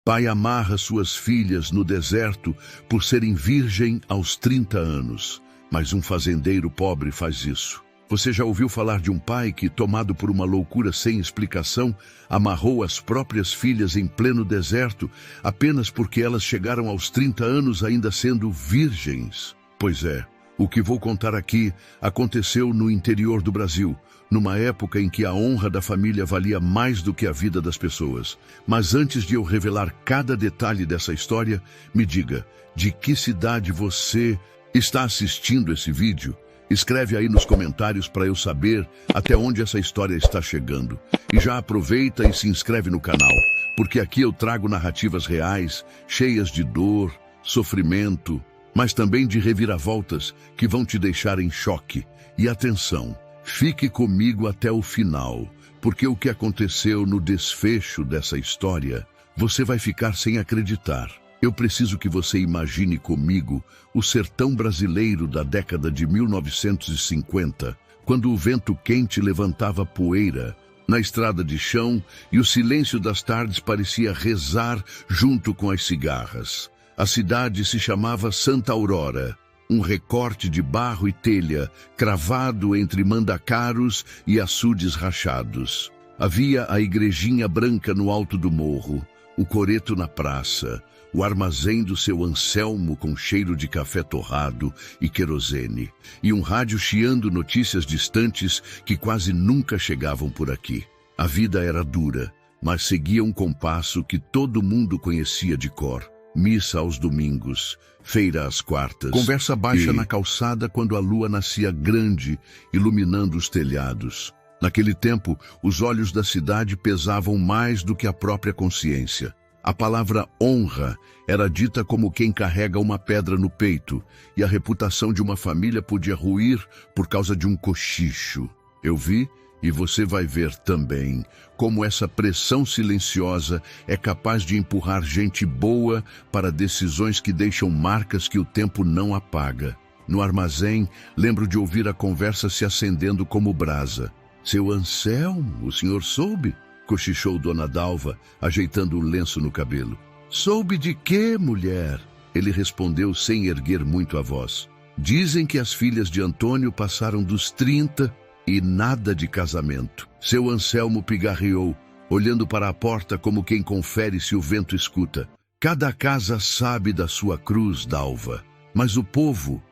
Pai amarra suas filhas no deserto por serem virgem aos 30 anos. Mas um fazendeiro pobre faz isso. Você já ouviu falar de um pai que, tomado por uma loucura sem explicação, amarrou as próprias filhas em pleno deserto apenas porque elas chegaram aos 30 anos ainda sendo virgens? Pois é, o que vou contar aqui aconteceu no interior do Brasil, numa época em que a honra da família valia mais do que a vida das pessoas. Mas antes de eu revelar cada detalhe dessa história, me diga, de que cidade você está assistindo esse vídeo? Escreve aí nos comentários para eu saber até onde essa história está chegando. E já aproveita e se inscreve no canal, porque aqui eu trago narrativas reais, cheias de dor, sofrimento, mas também de reviravoltas que vão te deixar em choque. E atenção, fique comigo até o final, porque o que aconteceu no desfecho dessa história, você vai ficar sem acreditar. Eu preciso que você imagine comigo o sertão brasileiro da década de 1950, quando o vento quente levantava poeira na estrada de chão e o silêncio das tardes parecia rezar junto com as cigarras. A cidade se chamava Santa Aurora, um recorte de barro e telha cravado entre mandacaros e açudes rachados. Havia a igrejinha branca no alto do morro, o coreto na praça, o armazém do seu Anselmo com cheiro de café torrado e querosene, e um rádio chiando notícias distantes que quase nunca chegavam por aqui. A vida era dura, mas seguia um compasso que todo mundo conhecia de cor. Missa aos domingos, feira às quartas, conversa baixa na calçada quando a lua nascia grande, iluminando os telhados. Naquele tempo, os olhos da cidade pesavam mais do que a própria consciência. A palavra honra era dita como quem carrega uma pedra no peito, e a reputação de uma família podia ruir por causa de um cochicho. Eu vi, e você vai ver também, como essa pressão silenciosa é capaz de empurrar gente boa para decisões que deixam marcas que o tempo não apaga. No armazém, lembro de ouvir a conversa se acendendo como brasa. "Seu Anselmo, o senhor soube?" cochichou Dona Dalva, ajeitando o lenço no cabelo. "Soube de quê, mulher?" Ele respondeu sem erguer muito a voz. "Dizem que as filhas de Antônio passaram dos 30 e nada de casamento." Seu Anselmo pigarreou, olhando para a porta como quem confere se o vento escuta. "Cada casa sabe da sua cruz, Dalva. Mas o povo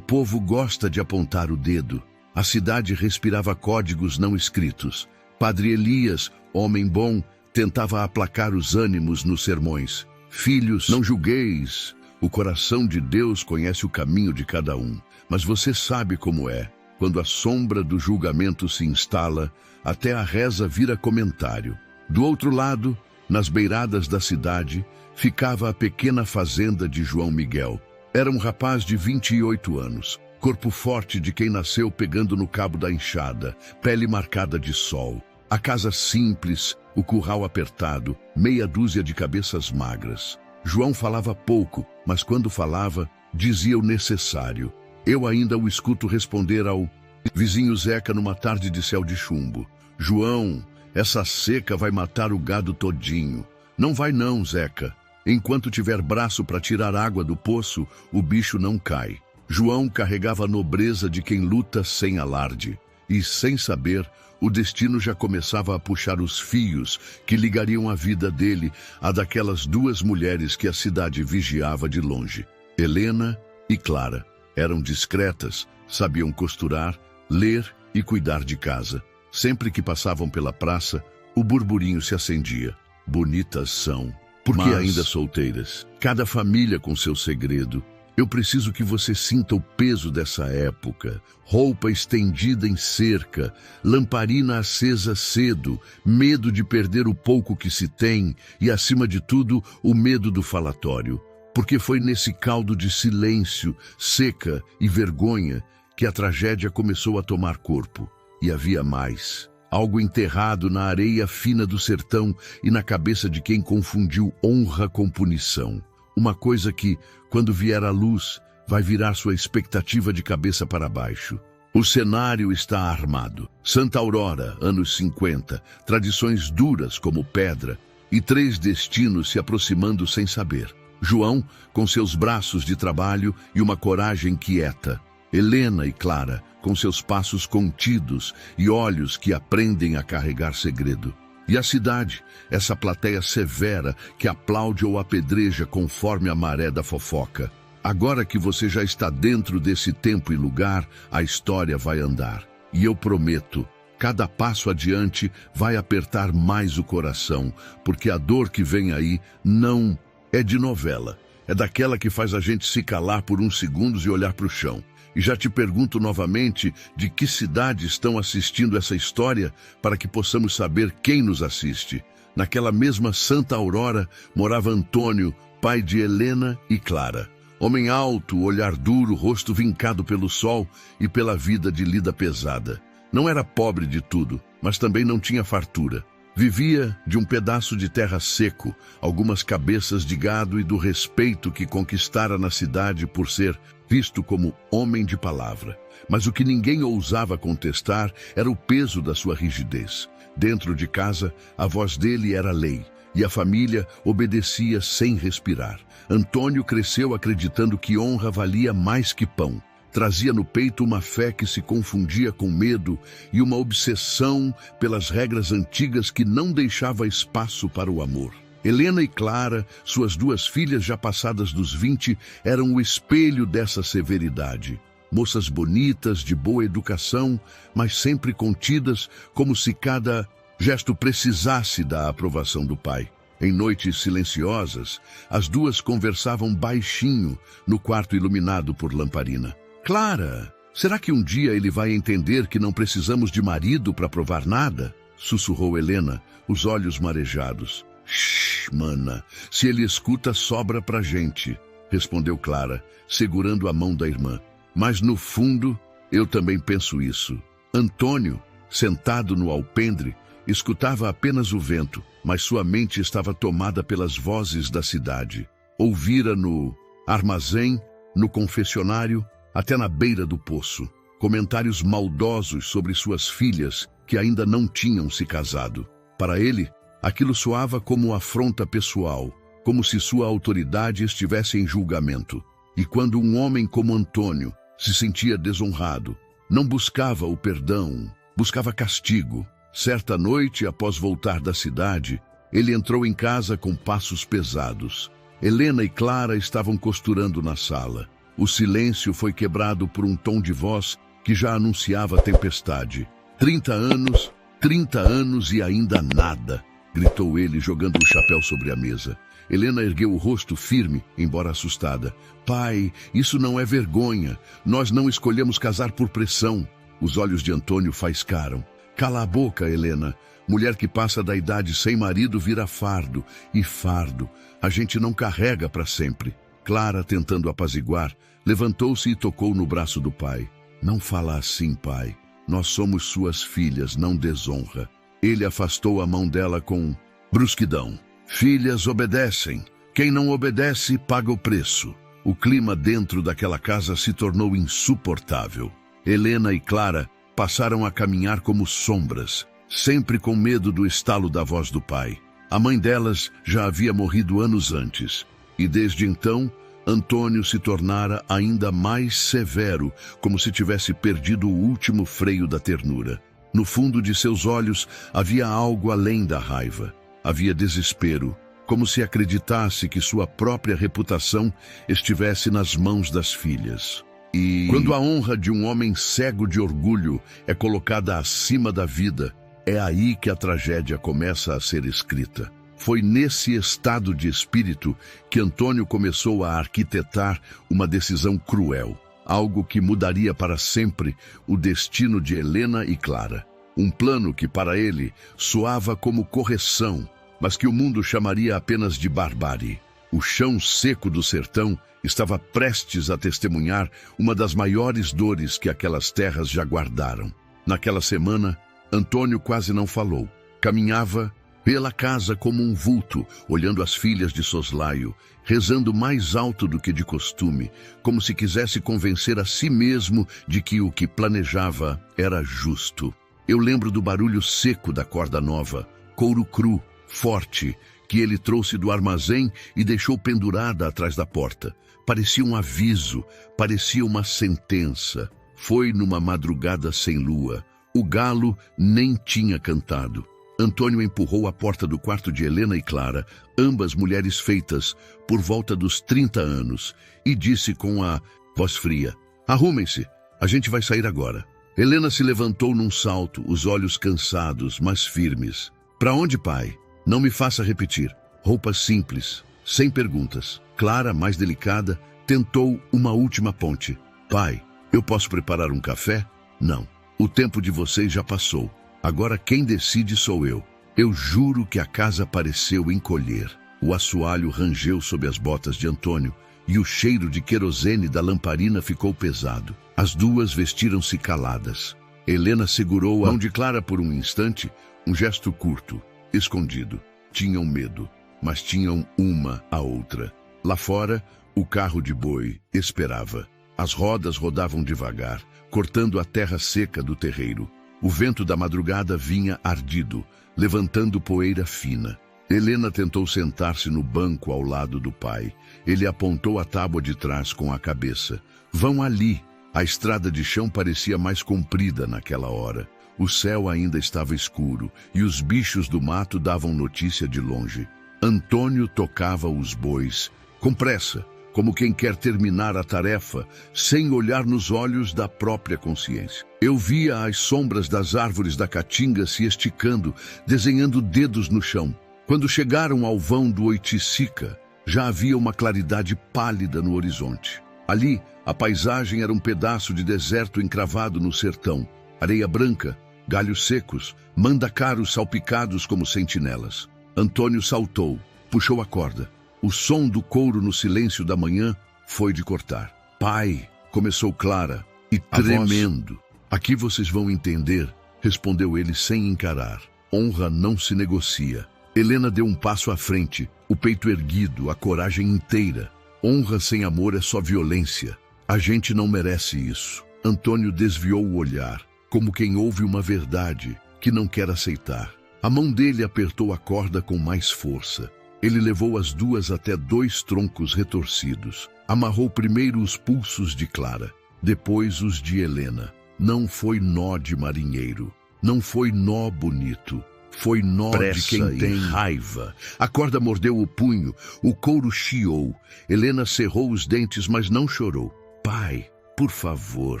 gosta de apontar o dedo." A cidade respirava códigos não escritos. Padre Elias, homem bom, tentava aplacar os ânimos nos sermões. "Filhos, não julgueis. O coração de Deus conhece o caminho de cada um. Mas você sabe como é. Quando a sombra do julgamento se instala, até a reza vira comentário." Do outro lado, nas beiradas da cidade, ficava a pequena fazenda de João Miguel. Era um rapaz de 28 anos, corpo forte de quem nasceu pegando no cabo da enxada, pele marcada de sol. A casa simples, o curral apertado, meia dúzia de cabeças magras. João falava pouco, mas quando falava, dizia o necessário. Eu ainda o escuto responder ao vizinho Zeca numa tarde de céu de chumbo: "João, essa seca vai matar o gado todinho." "Não vai não, Zeca. Enquanto tiver braço para tirar água do poço, o bicho não cai." João carregava a nobreza de quem luta sem alarde. E, sem saber, o destino já começava a puxar os fios que ligariam a vida dele à daquelas duas mulheres que a cidade vigiava de longe. Helena e Clara. Eram discretas, sabiam costurar, ler e cuidar de casa. Sempre que passavam pela praça, o burburinho se acendia. Bonitas são, porque ainda solteiras. Cada família com seu segredo. Eu preciso que você sinta o peso dessa época. Roupa estendida em cerca, lamparina acesa cedo, medo de perder o pouco que se tem e, acima de tudo, o medo do falatório. Porque foi nesse caldo de silêncio, seca e vergonha que a tragédia começou a tomar corpo. E havia mais. Algo enterrado na areia fina do sertão e na cabeça de quem confundiu honra com punição. Uma coisa que, quando vier à luz, vai virar sua expectativa de cabeça para baixo. O cenário está armado. Santa Aurora, anos 50, tradições duras como pedra, e 3 destinos se aproximando sem saber. João, com seus braços de trabalho e uma coragem quieta. Helena e Clara, com seus passos contidos e olhos que aprendem a carregar segredo. E a cidade, essa plateia severa que aplaude ou apedreja conforme a maré da fofoca. Agora que você já está dentro desse tempo e lugar, a história vai andar. E eu prometo, cada passo adiante vai apertar mais o coração, porque a dor que vem aí não é de novela. É daquela que faz a gente se calar por uns segundos e olhar para o chão. E já te pergunto novamente de que cidade estão assistindo essa história para que possamos saber quem nos assiste. Naquela mesma Santa Aurora morava Antônio, pai de Helena e Clara. Homem alto, olhar duro, rosto vincado pelo sol e pela vida de lida pesada. Não era pobre de tudo, mas também não tinha fartura. Vivia de um pedaço de terra seco, algumas cabeças de gado e do respeito que conquistara na cidade por ser visto como homem de palavra. Mas o que ninguém ousava contestar era o peso da sua rigidez. Dentro de casa, a voz dele era lei, e a família obedecia sem respirar. Antônio cresceu acreditando que honra valia mais que pão. Trazia no peito uma fé que se confundia com medo e uma obsessão pelas regras antigas que não deixava espaço para o amor. Helena e Clara, suas 2 filhas já passadas dos 20, eram o espelho dessa severidade. Moças bonitas, de boa educação, mas sempre contidas, como se cada gesto precisasse da aprovação do pai. Em noites silenciosas, as 2 conversavam baixinho no quarto iluminado por lamparina. Clara, será que um dia ele vai entender que não precisamos de marido para provar nada? Sussurrou Helena, os olhos marejados. Shhh, mana, se ele escuta, sobra pra gente, respondeu Clara, segurando a mão da irmã. Mas no fundo, eu também penso isso. Antônio, sentado no alpendre, escutava apenas o vento, mas sua mente estava tomada pelas vozes da cidade. Ouvira no armazém, no confessionário, até na beira do poço, comentários maldosos sobre suas filhas que ainda não tinham se casado. Para ele, aquilo soava como afronta pessoal, como se sua autoridade estivesse em julgamento. E quando um homem como Antônio se sentia desonrado, não buscava o perdão, buscava castigo. Certa noite, após voltar da cidade, ele entrou em casa com passos pesados. Helena e Clara estavam costurando na sala. O silêncio foi quebrado por um tom de voz que já anunciava tempestade. 30 anos e ainda nada, gritou ele, jogando o chapéu sobre a mesa. Helena ergueu o rosto firme, embora assustada. Pai, isso não é vergonha. Nós não escolhemos casar por pressão. Os olhos de Antônio faiscaram. Cala a boca, Helena. Mulher que passa da idade sem marido vira fardo. E fardo a gente não carrega para sempre. Clara, tentando apaziguar, levantou-se e tocou no braço do pai. Não fala assim, pai. Nós somos suas filhas, não desonra. Ele afastou a mão dela com brusquidão. Filhas obedecem. Quem não obedece, paga o preço. O clima dentro daquela casa se tornou insuportável. Helena e Clara passaram a caminhar como sombras, sempre com medo do estalo da voz do pai. A mãe delas já havia morrido anos antes, e desde então, Antônio se tornara ainda mais severo, como se tivesse perdido o último freio da ternura. No fundo de seus olhos havia algo além da raiva. Havia desespero, como se acreditasse que sua própria reputação estivesse nas mãos das filhas. E quando a honra de um homem cego de orgulho é colocada acima da vida, é aí que a tragédia começa a ser escrita. Foi nesse estado de espírito que Antônio começou a arquitetar uma decisão cruel, algo que mudaria para sempre o destino de Helena e Clara. Um plano que para ele soava como correção, mas que o mundo chamaria apenas de barbárie. O chão seco do sertão estava prestes a testemunhar uma das maiores dores que aquelas terras já guardaram. Naquela semana, Antônio quase não falou. Caminhava pela casa como um vulto, olhando as filhas de soslaio, rezando mais alto do que de costume, como se quisesse convencer a si mesmo de que o que planejava era justo. Eu lembro do barulho seco da corda nova, couro cru, forte, que ele trouxe do armazém e deixou pendurada atrás da porta. Parecia um aviso, parecia uma sentença. Foi numa madrugada sem lua. O galo nem tinha cantado. Antônio empurrou a porta do quarto de Helena e Clara, ambas mulheres feitas por volta dos 30 anos, e disse com a voz fria: "Arrumem-se, a gente vai sair agora." Helena se levantou num salto, os olhos cansados, mas firmes. "Para onde, pai? Não me faça repetir." Roupas simples, sem perguntas. Clara, mais delicada, tentou uma última ponte. "Pai, eu posso preparar um café?" "Não. O tempo de vocês já passou. Agora quem decide sou eu." Eu juro que a casa pareceu encolher. O assoalho rangeu sob as botas de Antônio e o cheiro de querosene da lamparina ficou pesado. As duas vestiram-se caladas. Helena segurou a mão de Clara por um instante, um gesto curto, escondido. Tinham medo, mas tinham uma a outra. Lá fora, o carro de boi esperava. As rodas rodavam devagar, cortando a terra seca do terreiro. O vento da madrugada vinha ardido, levantando poeira fina. Helena tentou sentar-se no banco ao lado do pai. Ele apontou a tábua de trás com a cabeça. "Vão ali." A estrada de chão parecia mais comprida naquela hora. O céu ainda estava escuro e os bichos do mato davam notícia de longe. Antônio tocava os bois, com pressa, como quem quer terminar a tarefa, sem olhar nos olhos da própria consciência. Eu via as sombras das árvores da caatinga se esticando, desenhando dedos no chão. Quando chegaram ao vão do Oiticica, já havia uma claridade pálida no horizonte. Ali, a paisagem era um pedaço de deserto encravado no sertão. Areia branca, galhos secos, mandacaros salpicados como sentinelas. Antônio saltou, puxou a corda. O som do couro no silêncio da manhã foi de cortar. "Pai", começou Clara, e tremendo. "Aqui vocês vão entender", respondeu ele sem encarar. "Honra não se negocia." Helena deu um passo à frente, o peito erguido, a coragem inteira. "Honra sem amor é só violência. A gente não merece isso." Antônio desviou o olhar, como quem ouve uma verdade que não quer aceitar. A mão dele apertou a corda com mais força. Ele levou as duas até 2 troncos retorcidos. Amarrou primeiro os pulsos de Clara, depois os de Helena. Não foi nó de marinheiro, não foi nó bonito. Foi nó de quem tem raiva. A corda mordeu o punho, o couro chiou. Helena cerrou os dentes, mas não chorou. "Pai, por favor."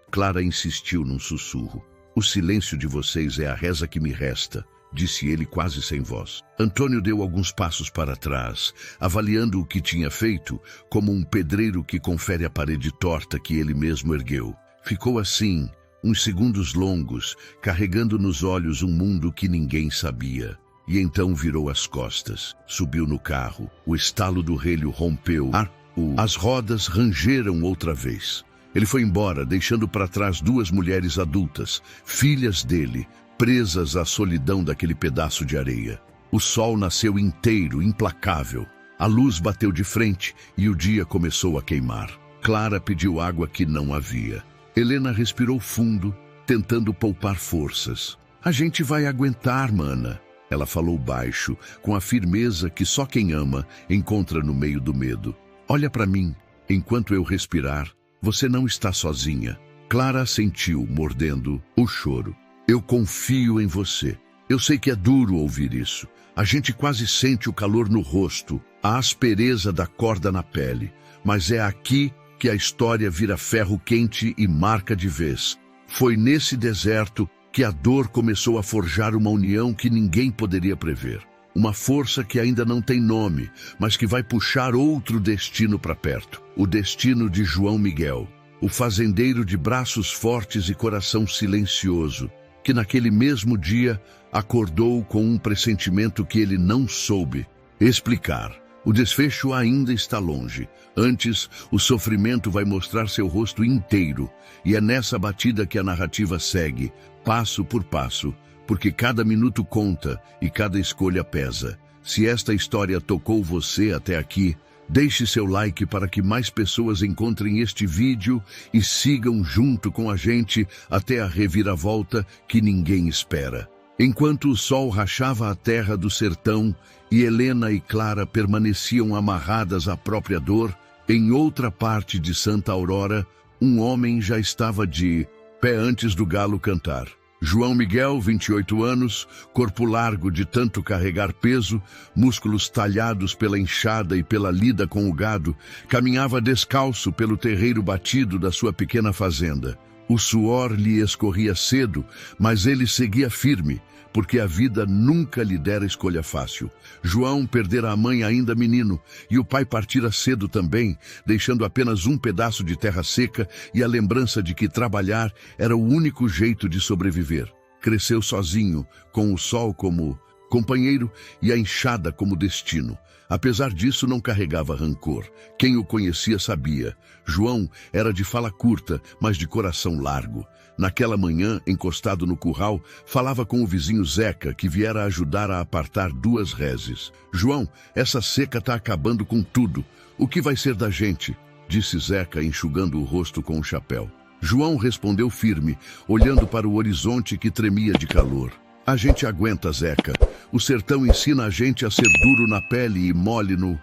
Clara insistiu num sussurro. "O silêncio de vocês é a reza que me resta", disse ele quase sem voz. Antônio deu alguns passos para trás, avaliando o que tinha feito, como um pedreiro que confere a parede torta que ele mesmo ergueu. Ficou assim, uns segundos longos, carregando nos olhos um mundo que ninguém sabia. E então virou as costas, subiu no carro. O estalo do relho rompeu. As rodas rangeram outra vez. Ele foi embora, deixando para trás 2 mulheres adultas, filhas dele, presas à solidão daquele pedaço de areia. O sol nasceu inteiro, implacável. A luz bateu de frente e o dia começou a queimar. Clara pediu água que não havia. Helena respirou fundo, tentando poupar forças. "A gente vai aguentar, mana." Ela falou baixo, com a firmeza que só quem ama encontra no meio do medo. "Olha para mim, enquanto eu respirar, você não está sozinha." Clara assentiu, mordendo o choro. "Eu confio em você." Eu sei que é duro ouvir isso. A gente quase sente o calor no rosto, a aspereza da corda na pele. Mas é aqui que a história vira ferro quente e marca de vez. Foi nesse deserto que a dor começou a forjar uma união que ninguém poderia prever. Uma força que ainda não tem nome, mas que vai puxar outro destino para perto. O destino de João Miguel, o fazendeiro de braços fortes e coração silencioso, que naquele mesmo dia acordou com um pressentimento que ele não soube explicar. O desfecho ainda está longe. Antes, o sofrimento vai mostrar seu rosto inteiro. E é nessa batida que a narrativa segue, passo por passo, porque cada minuto conta e cada escolha pesa. Se esta história tocou você até aqui, deixe seu like para que mais pessoas encontrem este vídeo e sigam junto com a gente até a reviravolta que ninguém espera. Enquanto o sol rachava a terra do sertão e Helena e Clara permaneciam amarradas à própria dor, em outra parte de Santa Aurora, um homem já estava de pé antes do galo cantar. João Miguel, 28 anos, corpo largo de tanto carregar peso, músculos talhados pela enxada e pela lida com o gado, caminhava descalço pelo terreiro batido da sua pequena fazenda. O suor lhe escorria cedo, mas ele seguia firme, porque a vida nunca lhe dera escolha fácil. João perdera a mãe ainda menino, e o pai partira cedo também, deixando apenas um pedaço de terra seca e a lembrança de que trabalhar era o único jeito de sobreviver. Cresceu sozinho, com o sol como companheiro e a enxada como destino. Apesar disso, não carregava rancor. Quem o conhecia sabia. João era de fala curta, mas de coração largo. Naquela manhã, encostado no curral, falava com o vizinho Zeca, que viera ajudar a apartar 2 reses. João, essa seca está acabando com tudo. O que vai ser da gente? Disse Zeca, enxugando o rosto com o chapéu. João respondeu firme, olhando para o horizonte que tremia de calor. A gente aguenta, Zeca. O sertão ensina a gente a ser duro na pele e mole no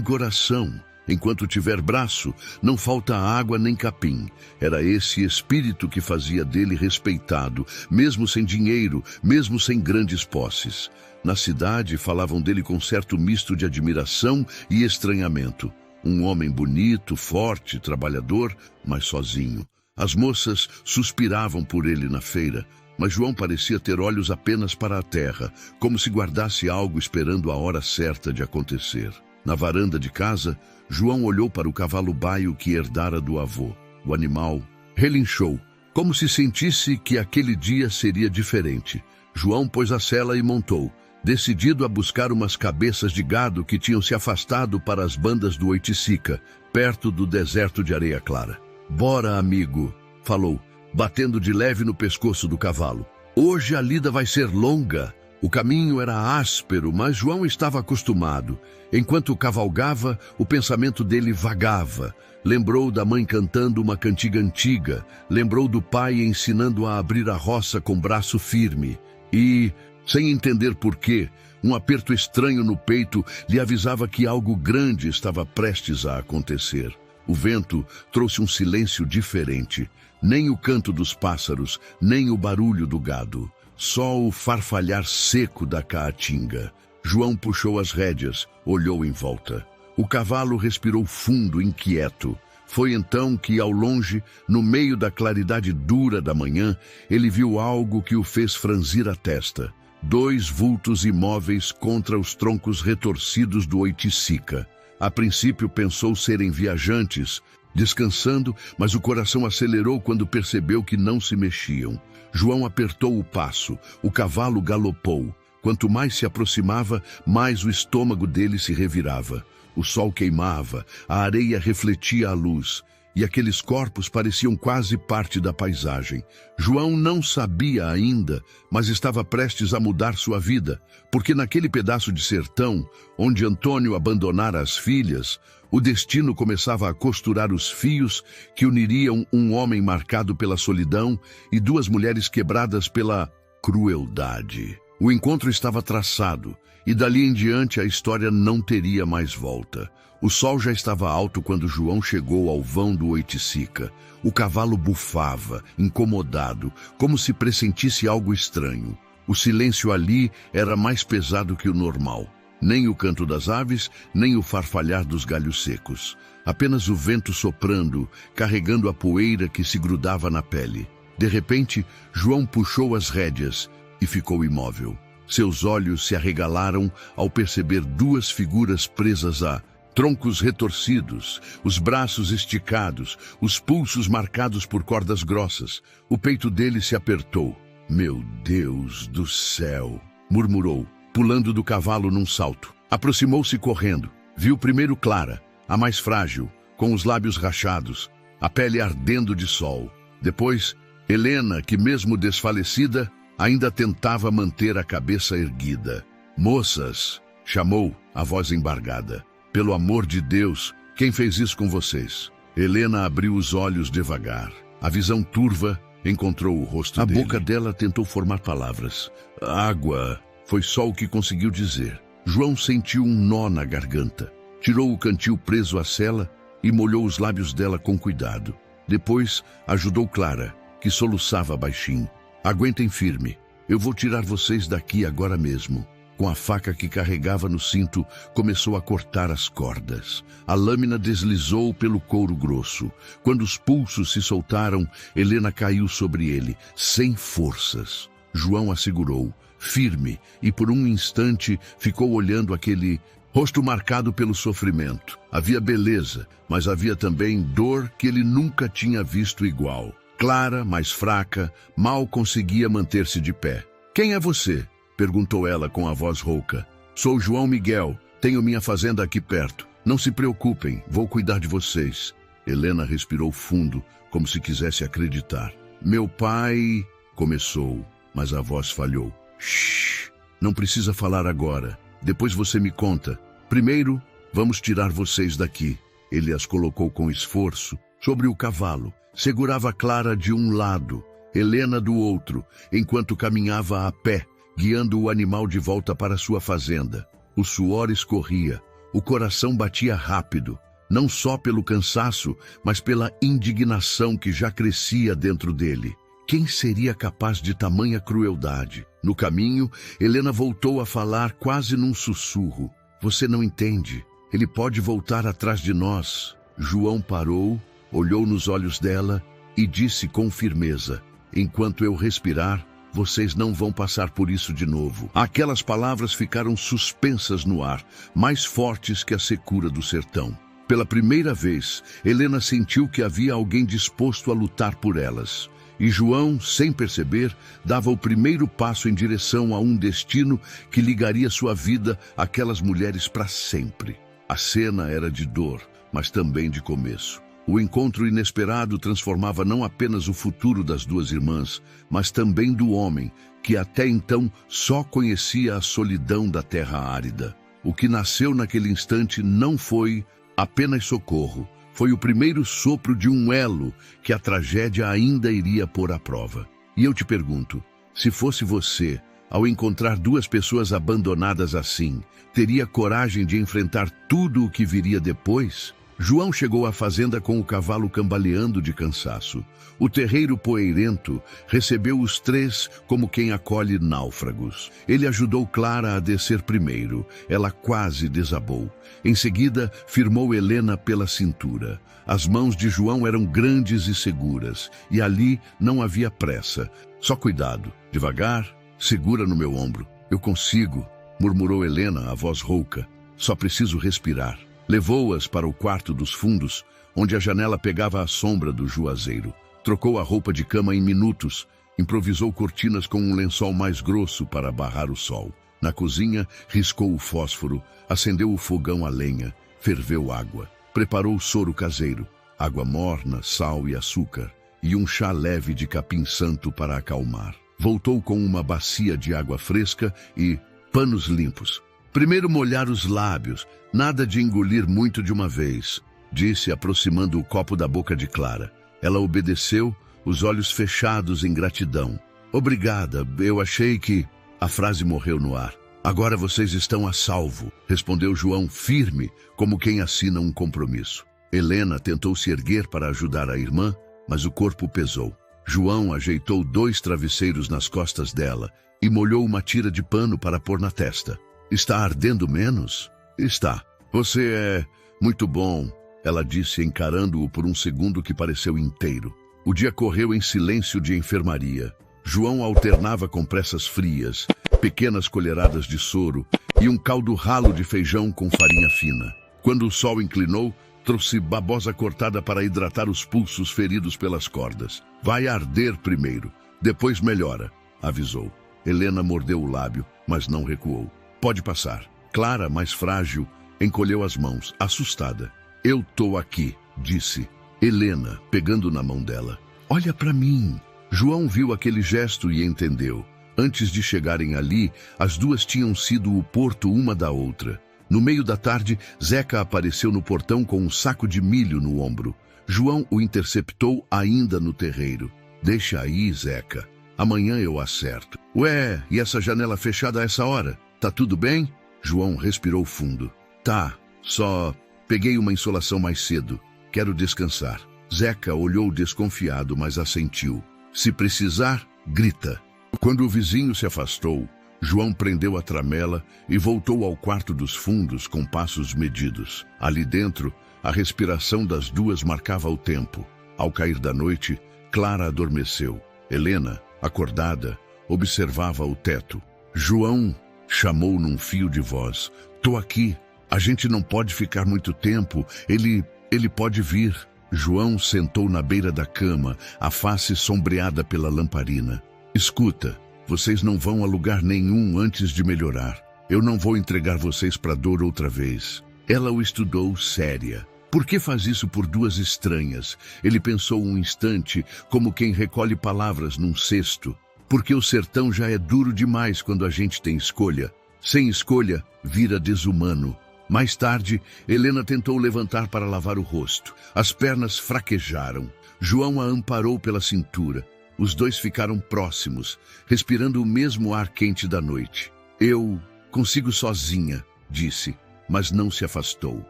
coração. Enquanto tiver braço, não falta água nem capim. Era esse espírito que fazia dele respeitado, mesmo sem dinheiro, mesmo sem grandes posses. Na cidade, falavam dele com certo misto de admiração e estranhamento. Um homem bonito, forte, trabalhador, mas sozinho. As moças suspiravam por ele na feira, mas João parecia ter olhos apenas para a terra, como se guardasse algo esperando a hora certa de acontecer. Na varanda de casa, João olhou para o cavalo baio que herdara do avô. O animal relinchou, como se sentisse que aquele dia seria diferente. João pôs a sela e montou, decidido a buscar umas cabeças de gado que tinham se afastado para as bandas do Oiticica, perto do deserto de Areia Clara. "Bora, amigo", falou, batendo de leve no pescoço do cavalo. "Hoje a lida vai ser longa." O caminho era áspero, mas João estava acostumado. Enquanto cavalgava, o pensamento dele vagava. Lembrou da mãe cantando uma cantiga antiga, lembrou do pai ensinando a abrir a roça com braço firme. E, sem entender porquê, um aperto estranho no peito lhe avisava que algo grande estava prestes a acontecer. O vento trouxe um silêncio diferente. Nem o canto dos pássaros, nem o barulho do gado. Só o farfalhar seco da caatinga. João puxou as rédeas, olhou em volta. O cavalo respirou fundo, inquieto. Foi então que, ao longe, no meio da claridade dura da manhã, ele viu algo que o fez franzir a testa. 2 vultos imóveis contra os troncos retorcidos do Oiticica. A princípio pensou serem viajantes, descansando, mas o coração acelerou quando percebeu que não se mexiam. João apertou o passo, o cavalo galopou. Quanto mais se aproximava, mais o estômago dele se revirava. O sol queimava, a areia refletia a luz, e aqueles corpos pareciam quase parte da paisagem. João não sabia ainda, mas estava prestes a mudar sua vida, porque naquele pedaço de sertão, onde Antônio abandonara as filhas, o destino começava a costurar os fios que uniriam um homem marcado pela solidão e 2 mulheres quebradas pela crueldade. O encontro estava traçado, e dali em diante a história não teria mais volta. O sol já estava alto quando João chegou ao vão do Oiticica. O cavalo bufava, incomodado, como se pressentisse algo estranho. O silêncio ali era mais pesado que o normal. Nem o canto das aves, nem o farfalhar dos galhos secos. Apenas o vento soprando, carregando a poeira que se grudava na pele. De repente, João puxou as rédeas e ficou imóvel. Seus olhos se arregalaram ao perceber 2 figuras presas a troncos retorcidos, os braços esticados, os pulsos marcados por cordas grossas. O peito dele se apertou. "Meu Deus do céu!" murmurou, pulando do cavalo num salto. Aproximou-se correndo. Viu primeiro Clara, a mais frágil, com os lábios rachados, a pele ardendo de sol. Depois, Helena, que mesmo desfalecida, ainda tentava manter a cabeça erguida. "Moças", chamou, a voz embargada. "Pelo amor de Deus, quem fez isso com vocês?" Helena abriu os olhos devagar. A visão turva, encontrou o rosto dele. A boca dela tentou formar palavras. Água foi só o que conseguiu dizer. João sentiu um nó na garganta. Tirou o cantil preso à cela e molhou os lábios dela com cuidado. Depois, ajudou Clara, que soluçava baixinho. Aguentem firme. Eu vou tirar vocês daqui agora mesmo. Com a faca que carregava no cinto, começou a cortar as cordas. A lâmina deslizou pelo couro grosso. Quando os pulsos se soltaram, Helena caiu sobre ele, sem forças. João a segurou, firme, e por um instante ficou olhando aquele rosto marcado pelo sofrimento. Havia beleza, mas havia também dor que ele nunca tinha visto igual. Clara, mais fraca, mal conseguia manter-se de pé. "Quem é você?" perguntou ela com a voz rouca. "Sou João Miguel, tenho minha fazenda aqui perto. Não se preocupem, vou cuidar de vocês." Helena respirou fundo, como se quisesse acreditar. "Meu pai..." começou, mas a voz falhou. "Shh, não precisa falar agora. Depois você me conta. Primeiro, vamos tirar vocês daqui." Ele as colocou com esforço sobre o cavalo. Segurava Clara de um lado, Helena do outro, enquanto caminhava a pé, guiando o animal de volta para sua fazenda. O suor escorria, o coração batia rápido, não só pelo cansaço, mas pela indignação que já crescia dentro dele. Quem seria capaz de tamanha crueldade? No caminho, Helena voltou a falar quase num sussurro. "Você não entende. Ele pode voltar atrás de nós." João parou, olhou nos olhos dela e disse com firmeza: "Enquanto eu respirar, vocês não vão passar por isso de novo." Aquelas palavras ficaram suspensas no ar, mais fortes que a secura do sertão. Pela primeira vez, Helena sentiu que havia alguém disposto a lutar por elas. E João, sem perceber, dava o primeiro passo em direção a um destino que ligaria sua vida àquelas mulheres para sempre. A cena era de dor, mas também de começo. O encontro inesperado transformava não apenas o futuro das duas irmãs, mas também do homem, que até então só conhecia a solidão da terra árida. O que nasceu naquele instante não foi apenas socorro, foi o primeiro sopro de um elo que a tragédia ainda iria pôr à prova. E eu te pergunto, se fosse você, ao encontrar duas pessoas abandonadas assim, teria coragem de enfrentar tudo o que viria depois? João chegou à fazenda com o cavalo cambaleando de cansaço. O terreiro poeirento recebeu os três como quem acolhe náufragos. Ele ajudou Clara a descer primeiro. Ela quase desabou. Em seguida, firmou Helena pela cintura. As mãos de João eram grandes e seguras, e ali não havia pressa. "Só cuidado, devagar, segura no meu ombro." "Eu consigo", murmurou Helena, a voz rouca. "Só preciso respirar." Levou-as para o quarto dos fundos, onde a janela pegava a sombra do juazeiro. Trocou a roupa de cama em minutos, improvisou cortinas com um lençol mais grosso para barrar o sol. Na cozinha, riscou o fósforo, acendeu o fogão a lenha, ferveu água. Preparou o soro caseiro, água morna, sal e açúcar, e um chá leve de capim-santo para acalmar. Voltou com uma bacia de água fresca e panos limpos. "Primeiro molhar os lábios, nada de engolir muito de uma vez", disse, aproximando o copo da boca de Clara. Ela obedeceu, os olhos fechados em gratidão. "Obrigada, eu achei que..." A frase morreu no ar. "Agora vocês estão a salvo", respondeu João, firme, como quem assina um compromisso. Helena tentou se erguer para ajudar a irmã, mas o corpo pesou. João ajeitou 2 travesseiros nas costas dela e molhou uma tira de pano para pôr na testa. "Está ardendo menos?" "Está. Você é muito bom", ela disse, encarando-o por um segundo que pareceu inteiro. O dia correu em silêncio de enfermaria. João alternava compressas frias, pequenas colheradas de soro e um caldo ralo de feijão com farinha fina. Quando o sol inclinou, trouxe babosa cortada para hidratar os pulsos feridos pelas cordas. "Vai arder primeiro, depois melhora", avisou. Helena mordeu o lábio, mas não recuou. "Pode passar." Clara, mais frágil, encolheu as mãos, assustada. "Eu tô aqui", disse. Helena, pegando na mão dela. "Olha para mim." João viu aquele gesto e entendeu. Antes de chegarem ali, as duas tinham sido o porto uma da outra. No meio da tarde, Zeca apareceu no portão com um saco de milho no ombro. João o interceptou ainda no terreiro. Deixa aí, Zeca. Amanhã eu acerto. Ué, e essa janela fechada a essa hora? Tá tudo bem? João respirou fundo. Tá, só peguei uma insolação mais cedo. Quero descansar. Zeca olhou desconfiado, mas assentiu. Se precisar, grita. Quando o vizinho se afastou, João prendeu a tramela e voltou ao quarto dos fundos com passos medidos. Ali dentro, a respiração das duas marcava o tempo. Ao cair da noite, Clara adormeceu. Helena, acordada, observava o teto. João chamou num fio de voz. Tô aqui. A gente não pode ficar muito tempo. Ele pode vir. João sentou na beira da cama, a face sombreada pela lamparina. Escuta, vocês não vão a lugar nenhum antes de melhorar. Eu não vou entregar vocês para dor outra vez. Ela o estudou séria. Por que faz isso por duas estranhas? Ele pensou um instante, como quem recolhe palavras num cesto. Porque o sertão já é duro demais quando a gente tem escolha. Sem escolha, vira desumano. Mais tarde, Helena tentou levantar para lavar o rosto. As pernas fraquejaram. João a amparou pela cintura. Os dois ficaram próximos, respirando o mesmo ar quente da noite. Eu consigo sozinha, disse, mas não se afastou.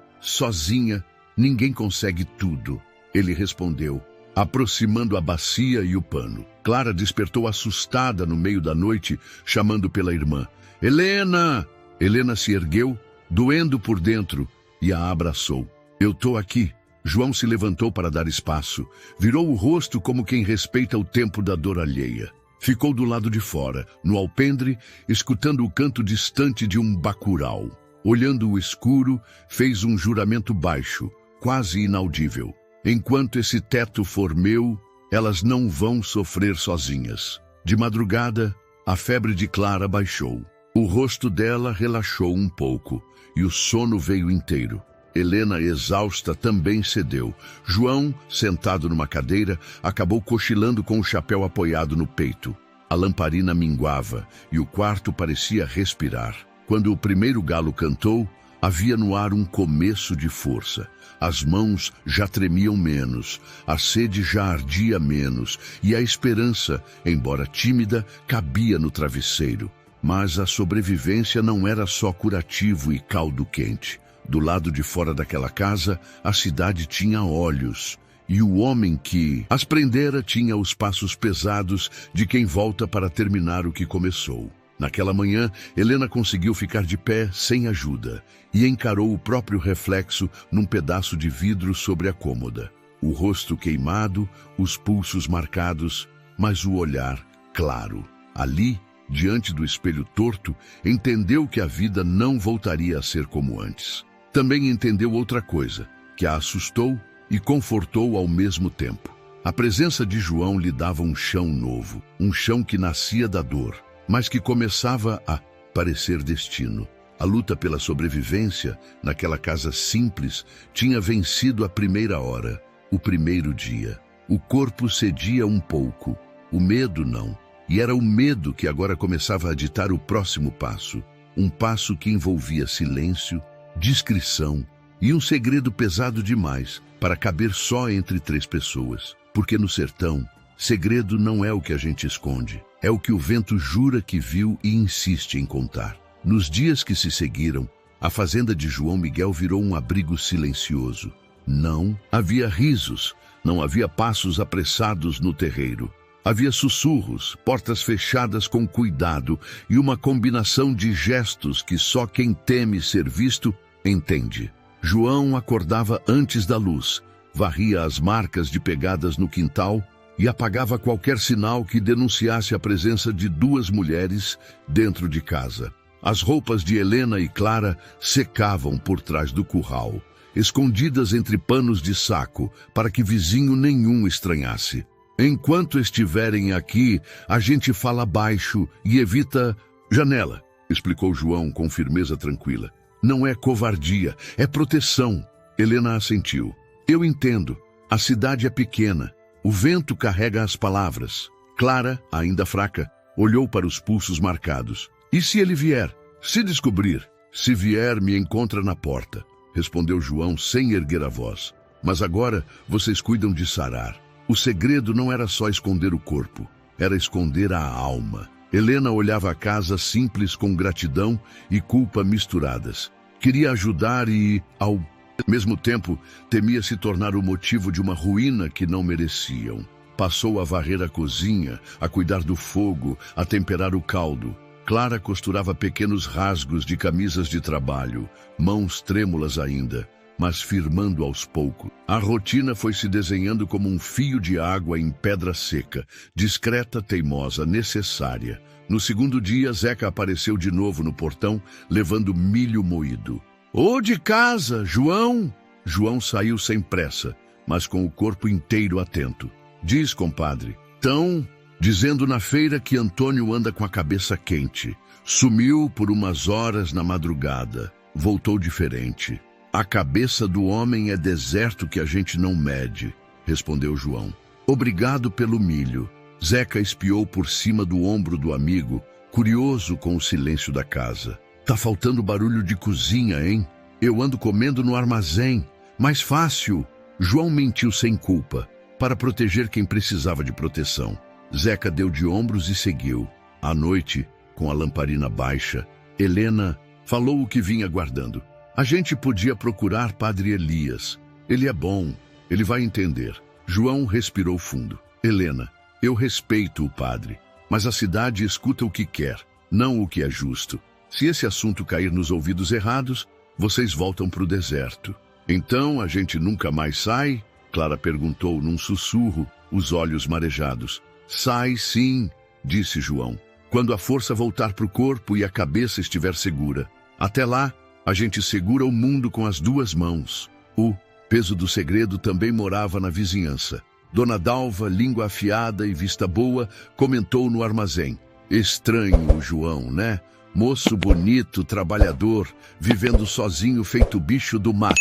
Sozinha, ninguém consegue tudo, ele respondeu, aproximando a bacia e o pano. Clara despertou assustada no meio da noite, chamando pela irmã. Helena! Helena se ergueu, doendo por dentro, e a abraçou. Eu tô aqui. João se levantou para dar espaço. Virou o rosto como quem respeita o tempo da dor alheia. Ficou do lado de fora, no alpendre, escutando o canto distante de um bacural. Olhando o escuro, fez um juramento baixo, quase inaudível. Enquanto esse teto for meu, elas não vão sofrer sozinhas. De madrugada, a febre de Clara baixou. O rosto dela relaxou um pouco, e o sono veio inteiro. Helena, exausta, também cedeu. João, sentado numa cadeira, acabou cochilando com o chapéu apoiado no peito. A lamparina minguava e o quarto parecia respirar. Quando o primeiro galo cantou, havia no ar um começo de força. As mãos já tremiam menos, a sede já ardia menos e a esperança, embora tímida, cabia no travesseiro. Mas a sobrevivência não era só curativo e caldo quente. Do lado de fora daquela casa, a cidade tinha olhos, e o homem que as prendera tinha os passos pesados de quem volta para terminar o que começou. Naquela manhã, Helena conseguiu ficar de pé sem ajuda, e encarou o próprio reflexo num pedaço de vidro sobre a cômoda. O rosto queimado, os pulsos marcados, mas o olhar claro. Ali, diante do espelho torto, entendeu que a vida não voltaria a ser como antes. Também entendeu outra coisa, que a assustou e confortou ao mesmo tempo. A presença de João lhe dava um chão novo, um chão que nascia da dor, mas que começava a parecer destino. A luta pela sobrevivência, naquela casa simples, tinha vencido a primeira hora, o primeiro dia. O corpo cedia um pouco, o medo não. E era o medo que agora começava a ditar o próximo passo. Um passo que envolvia silêncio, discrição e um segredo pesado demais para caber só entre 3 pessoas. Porque no sertão, segredo não é o que a gente esconde, é o que o vento jura que viu e insiste em contar. Nos dias que se seguiram, a fazenda de João Miguel virou um abrigo silencioso. Não havia risos, não havia passos apressados no terreiro. Havia sussurros, portas fechadas com cuidado e uma combinação de gestos que só quem teme ser visto entende. João acordava antes da luz, varria as marcas de pegadas no quintal e apagava qualquer sinal que denunciasse a presença de 2 mulheres dentro de casa. As roupas de Helena e Clara secavam por trás do curral, escondidas entre panos de saco para que vizinho nenhum estranhasse. Enquanto estiverem aqui, a gente fala baixo e evita janela, explicou João com firmeza tranquila. Não é covardia, é proteção. Helena assentiu. Eu entendo. A cidade é pequena. O vento carrega as palavras. Clara, ainda fraca, olhou para os pulsos marcados. E se ele vier? Se descobrir? Se vier, me encontra na porta, respondeu João sem erguer a voz. Mas agora vocês cuidam de sarar. O segredo não era só esconder o corpo, era esconder a alma. Helena olhava a casa simples com gratidão e culpa misturadas. Queria ajudar e, ao mesmo tempo, temia se tornar o motivo de uma ruína que não mereciam. Passou a varrer a cozinha, a cuidar do fogo, a temperar o caldo. Clara costurava pequenos rasgos de camisas de trabalho, mãos trêmulas ainda, mas firmando aos poucos. A rotina foi se desenhando como um fio de água em pedra seca, discreta, teimosa, necessária. No segundo dia, Zeca apareceu de novo no portão, levando milho moído. "Ô, de casa, João!" João saiu sem pressa, mas com o corpo inteiro atento. "Diz, compadre, tão dizendo na feira que Antônio anda com a cabeça quente. Sumiu por umas horas na madrugada. Voltou diferente. A cabeça do homem é deserto que a gente não mede", respondeu João. "Obrigado pelo milho." Zeca espiou por cima do ombro do amigo, curioso com o silêncio da casa. "Tá faltando barulho de cozinha, hein? Eu ando comendo no armazém. Mais fácil." João mentiu sem culpa, para proteger quem precisava de proteção. Zeca deu de ombros e seguiu. À noite, com a lamparina baixa, Helena falou o que vinha guardando. "A gente podia procurar Padre Elias. Ele é bom, ele vai entender." João respirou fundo. "Helena, eu respeito o padre, mas a cidade escuta o que quer, não o que é justo. Se esse assunto cair nos ouvidos errados, vocês voltam para o deserto." "Então a gente nunca mais sai?" Clara perguntou num sussurro, os olhos marejados. "Sai sim", disse João, "quando a força voltar para o corpo e a cabeça estiver segura. Até lá, a gente segura o mundo com as duas mãos." O peso do segredo também morava na vizinhança. Dona Dalva, língua afiada e vista boa, comentou no armazém. "Estranho o João, né? Moço bonito, trabalhador, vivendo sozinho feito bicho do mato."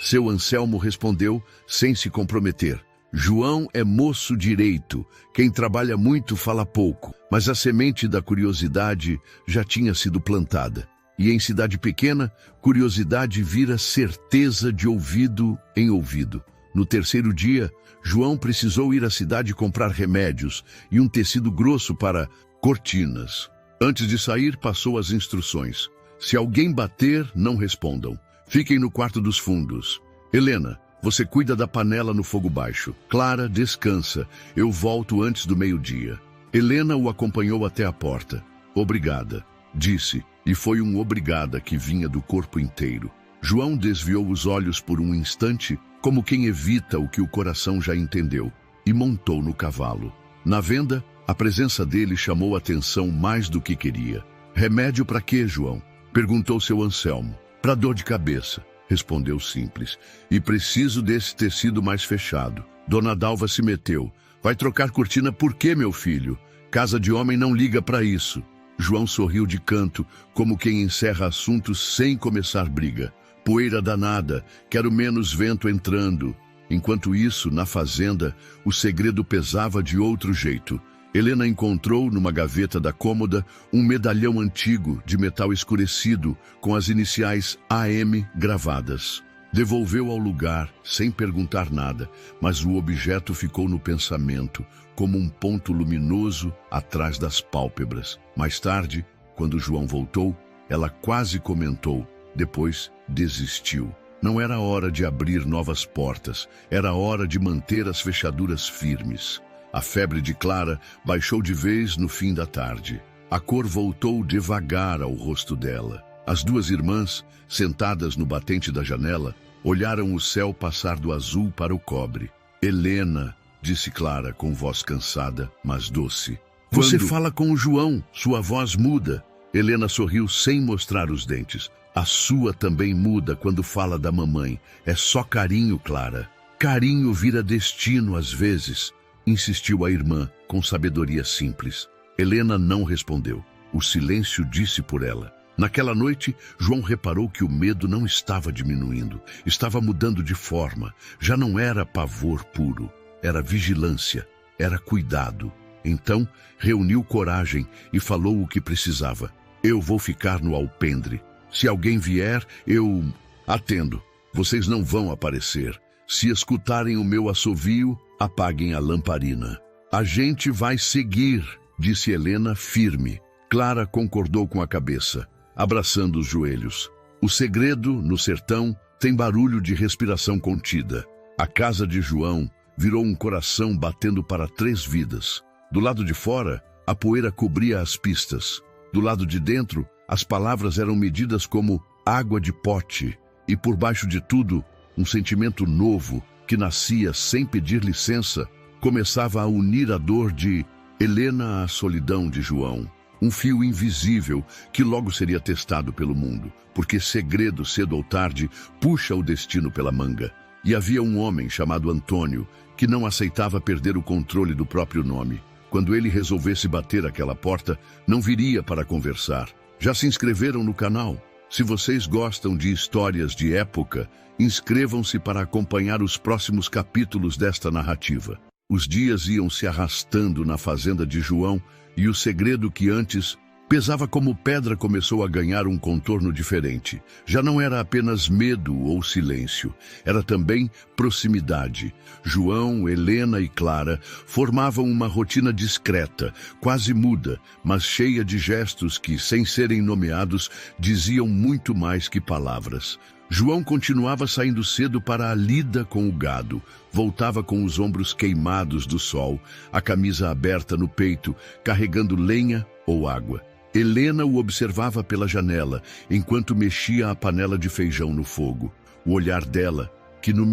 Seu Anselmo respondeu, sem se comprometer. "João é moço direito. Quem trabalha muito fala pouco." Mas a semente da curiosidade já tinha sido plantada. E em cidade pequena, curiosidade vira certeza de ouvido em ouvido. No terceiro dia, João precisou ir à cidade comprar remédios e um tecido grosso para cortinas. Antes de sair, passou as instruções. "Se alguém bater, não respondam. Fiquem no quarto dos fundos. Helena, você cuida da panela no fogo baixo. Clara, descansa. Eu volto antes do meio-dia." Helena o acompanhou até a porta. "Obrigada", disse, e foi um obrigada que vinha do corpo inteiro. João desviou os olhos por um instante, como quem evita o que o coração já entendeu, e montou no cavalo. Na venda, a presença dele chamou a atenção mais do que queria. "Remédio para quê, João?" perguntou seu Anselmo. "Para dor de cabeça", respondeu simples. "E preciso desse tecido mais fechado." Dona Dalva se meteu. "Vai trocar cortina por quê, meu filho? Casa de homem não liga para isso." João sorriu de canto, como quem encerra assuntos sem começar briga. "Poeira danada, quero menos vento entrando." Enquanto isso, na fazenda, o segredo pesava de outro jeito. Helena encontrou, numa gaveta da cômoda, um medalhão antigo, de metal escurecido, com as iniciais AM gravadas. Devolveu ao lugar, sem perguntar nada, mas o objeto ficou no pensamento, como um ponto luminoso atrás das pálpebras. Mais tarde, quando João voltou, ela quase comentou, depois desistiu. Não era hora de abrir novas portas, era hora de manter as fechaduras firmes. A febre de Clara baixou de vez no fim da tarde. A cor voltou devagar ao rosto dela. As duas irmãs, sentadas no batente da janela, olharam o céu passar do azul para o cobre. "Helena", disse Clara com voz cansada, mas doce. "Você fala com o João, sua voz muda." Helena sorriu sem mostrar os dentes. "A sua também muda quando fala da mamãe. É só carinho, Clara." "Carinho vira destino às vezes", insistiu a irmã com sabedoria simples. Helena não respondeu. O silêncio disse por ela. Naquela noite, João reparou que o medo não estava diminuindo, estava mudando de forma. Já não era pavor puro, era vigilância, era cuidado. Então, reuniu coragem e falou o que precisava. "Eu vou ficar no alpendre. Se alguém vier, eu atendo. Vocês não vão aparecer. Se escutarem o meu assovio, apaguem a lamparina. A gente vai seguir, disse Helena firme. Clara concordou com a cabeça, abraçando os joelhos. O segredo, no sertão, tem barulho de respiração contida. A casa de João virou um coração batendo para 3 vidas. Do lado de fora, a poeira cobria as pistas. Do lado de dentro, as palavras eram medidas como água de pote. E por baixo de tudo, um sentimento novo, que nascia sem pedir licença, começava a unir a dor de Helena à solidão de João. Um fio invisível que logo seria testado pelo mundo, porque segredo, cedo ou tarde, puxa o destino pela manga. E havia um homem chamado Antônio, que não aceitava perder o controle do próprio nome. Quando ele resolvesse bater aquela porta, não viria para conversar. Já se inscreveram no canal? Se vocês gostam de histórias de época, inscrevam-se para acompanhar os próximos capítulos desta narrativa. Os dias iam se arrastando na fazenda de João e o segredo que antes pesava como pedra começou a ganhar um contorno diferente. Já não era apenas medo ou silêncio, era também proximidade. João, Helena e Clara formavam uma rotina discreta, quase muda, mas cheia de gestos que, sem serem nomeados, diziam muito mais que palavras. João continuava saindo cedo para a lida com o gado. Voltava com os ombros queimados do sol, a camisa aberta no peito, carregando lenha ou água. Helena o observava pela janela, enquanto mexia a panela de feijão no fogo. O olhar dela, que no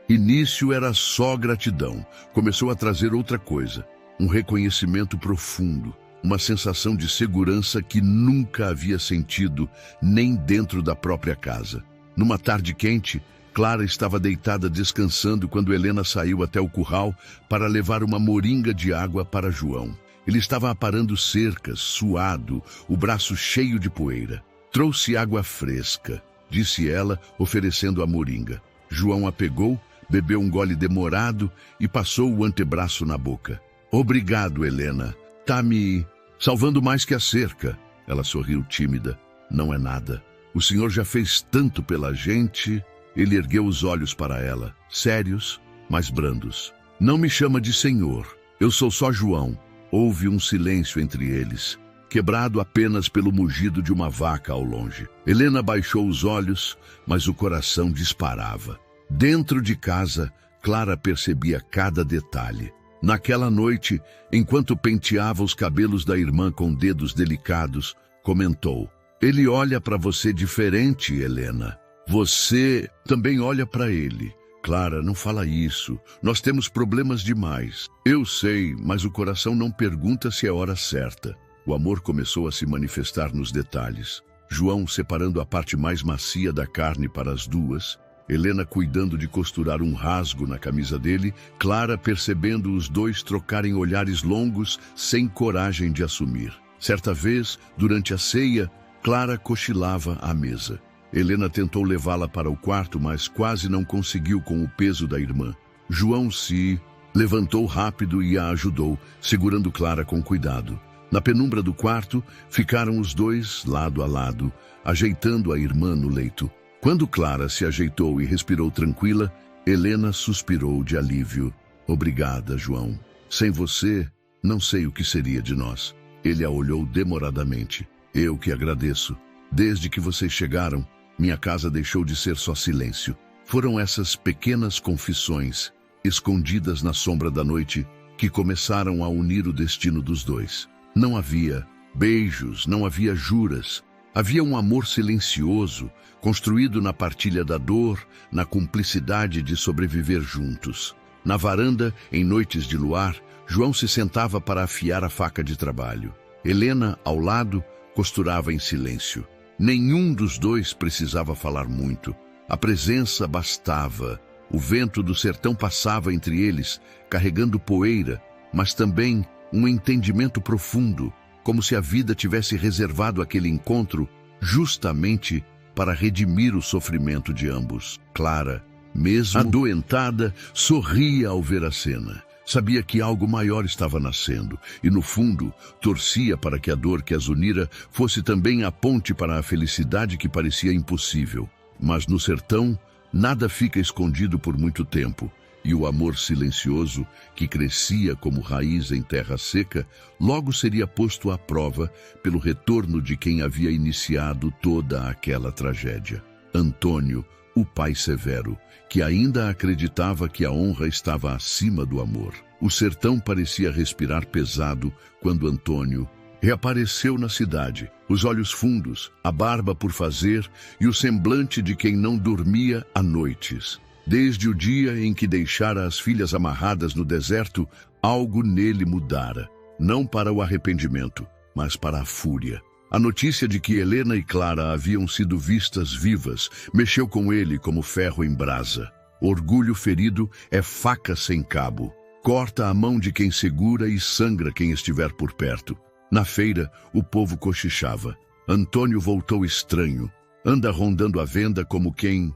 início era só gratidão, começou a trazer outra coisa, um reconhecimento profundo, uma sensação de segurança que nunca havia sentido nem dentro da própria casa. Numa tarde quente, Clara estava deitada descansando quando Helena saiu até o curral para levar uma moringa de água para João. Ele estava aparando cercas, suado, o braço cheio de poeira. Trouxe água fresca, disse ela, oferecendo a moringa. João a pegou, bebeu um gole demorado e passou o antebraço na boca. Obrigado, Helena. Tá me salvando mais que a cerca. Ela sorriu tímida. Não é nada. O senhor já fez tanto pela gente. Ele ergueu os olhos para ela, sérios, mas brandos. Não me chama de senhor. Eu sou só João. Houve um silêncio entre eles, quebrado apenas pelo mugido de uma vaca ao longe. Helena baixou os olhos, mas o coração disparava. Dentro de casa, Clara percebia cada detalhe. Naquela noite, enquanto penteava os cabelos da irmã com dedos delicados, comentou: "Ele olha para você diferente, Helena. Você também olha para ele." "Clara, não fala isso. Nós temos problemas demais." "Eu sei, mas o coração não pergunta se é hora certa." O amor começou a se manifestar nos detalhes. João separando a parte mais macia da carne para as duas, Helena cuidando de costurar um rasgo na camisa dele, Clara percebendo os dois trocarem olhares longos sem coragem de assumir. Certa vez, durante a ceia, Clara cochilava à mesa. Helena tentou levá-la para o quarto, mas quase não conseguiu com o peso da irmã. João se levantou rápido e a ajudou, segurando Clara com cuidado. Na penumbra do quarto, ficaram os dois lado a lado, ajeitando a irmã no leito. Quando Clara se ajeitou e respirou tranquila, Helena suspirou de alívio. "Obrigada, João. Sem você, não sei o que seria de nós." Ele a olhou demoradamente. "Eu que agradeço. Desde que vocês chegaram, minha casa deixou de ser só silêncio." Foram essas pequenas confissões, escondidas na sombra da noite, que começaram a unir o destino dos dois. Não havia beijos, não havia juras. Havia um amor silencioso, construído na partilha da dor, na cumplicidade de sobreviver juntos. Na varanda, em noites de luar, João se sentava para afiar a faca de trabalho. Helena, ao lado, costurava em silêncio. Nenhum dos dois precisava falar muito. A presença bastava. O vento do sertão passava entre eles, carregando poeira, mas também um entendimento profundo, como se a vida tivesse reservado aquele encontro justamente para redimir o sofrimento de ambos. Clara, mesmo adoentada, sorria ao ver a cena. Sabia que algo maior estava nascendo e, no fundo, torcia para que a dor que as unira fosse também a ponte para a felicidade que parecia impossível. Mas no sertão Nada fica escondido por muito tempo, e o amor silencioso, que crescia como raiz em terra seca, logo seria posto à prova pelo retorno de quem havia iniciado toda aquela tragédia. Antônio, o pai severo, que ainda acreditava que a honra estava acima do amor. O sertão parecia respirar pesado quando Antônio reapareceu na cidade, os olhos fundos, a barba por fazer e o semblante de quem não dormia há noites. Desde o dia em que deixara as filhas amarradas no deserto, algo nele mudara, não para o arrependimento, mas para a fúria. A notícia de que Helena e Clara haviam sido vistas vivas mexeu com ele como ferro em brasa. Orgulho ferido é faca sem cabo. Corta a mão de quem segura e sangra quem estiver por perto. Na feira, o povo cochichava. Antônio voltou estranho. Anda rondando a venda como quem